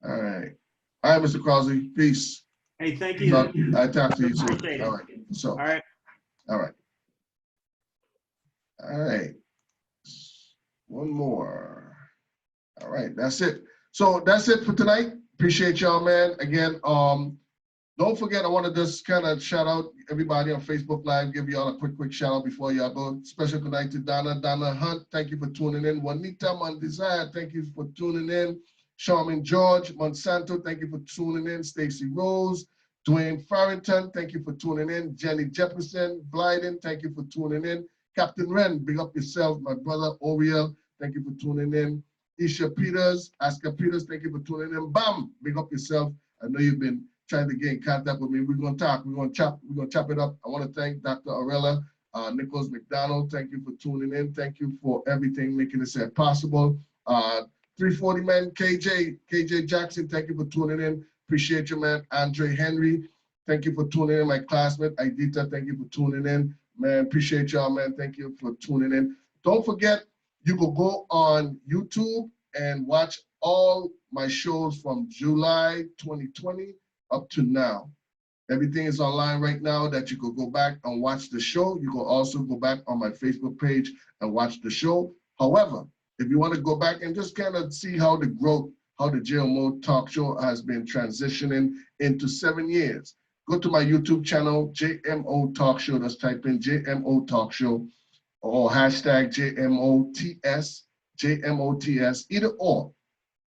S1: All right, Mr. Crosley. Peace.
S2: Hey, thank you.
S1: I talk to you soon.
S2: Appreciate it.
S1: All right. So.
S2: All right.
S1: All right. One more. All right. That's it. So that's it for tonight. Appreciate y'all, man. Again, don't forget, I want to just kind of shout out everybody on Facebook Live, give y'all a quick shout out before y'all go. Special good night to Donna Hunt. Thank you for tuning in. Juanita Mondesire, thank you for tuning in. Charmin George Monsanto, thank you for tuning in. Stacy Rose, Dwayne Farrington, thank you for tuning in. Jenny Jefferson, Blyden, thank you for tuning in. Captain Wren, big up yourself. My brother Oriel, thank you for tuning in. Isha Peters, Aska Peters, thank you for tuning in. Bam, big up yourself. I know you've been try to get in contact with me. We're gonna talk. We're gonna chop it up. I want to thank Dr. Arella, Nicholas McDonald. Thank you for tuning in. Thank you for everything, making this possible. 340 man, KJ Jackson. Thank you for tuning in. Appreciate you, man. Andre Henry. Thank you for tuning in. My classmate, Idita. Thank you for tuning in. Man, appreciate y'all, man. Thank you for tuning in. Don't forget, you can go on YouTube and watch all my shows from July 2020 up to now. Everything is online right now that you could go back and watch the show. You can also go back on my Facebook page and watch the show. However, if you want to go back and just kind of see how the growth, how the JMO talk show has been transitioning into 7 years, go to my YouTube channel, JMO Talk Show. Just type in JMO Talk Show or hashtag JMOTS, JMOTS, either or.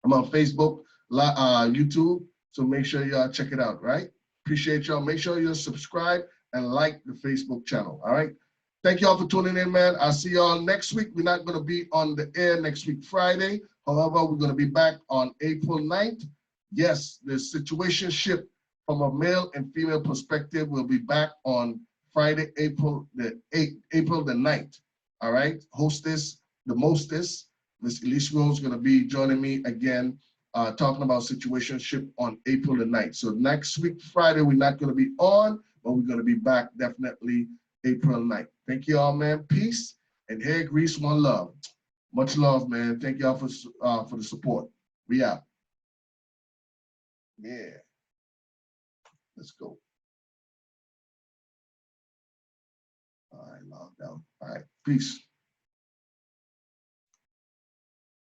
S1: I'm on Facebook, YouTube, so make sure y'all check it out, right? Appreciate y'all. Make sure you subscribe and like the Facebook channel, all right? Thank y'all for tuning in, man. I'll see y'all next week. We're not going to be on the air next week, Friday. However, we're going to be back on April 9th. Yes, the situationship from a male and female perspective will be back on Friday, April the 9th. All right? Hostess, the mostess, Miss Elise Rose is going to be joining me again, talking about situationship on April the 9th. So next week, Friday, we're not going to be on, but we're going to be back definitely April 9th. Thank you all, man. Peace. And hair grease, one love. Much love, man. Thank y'all for the support. We out. Yeah. Let's go. All right, logged out. All right, peace.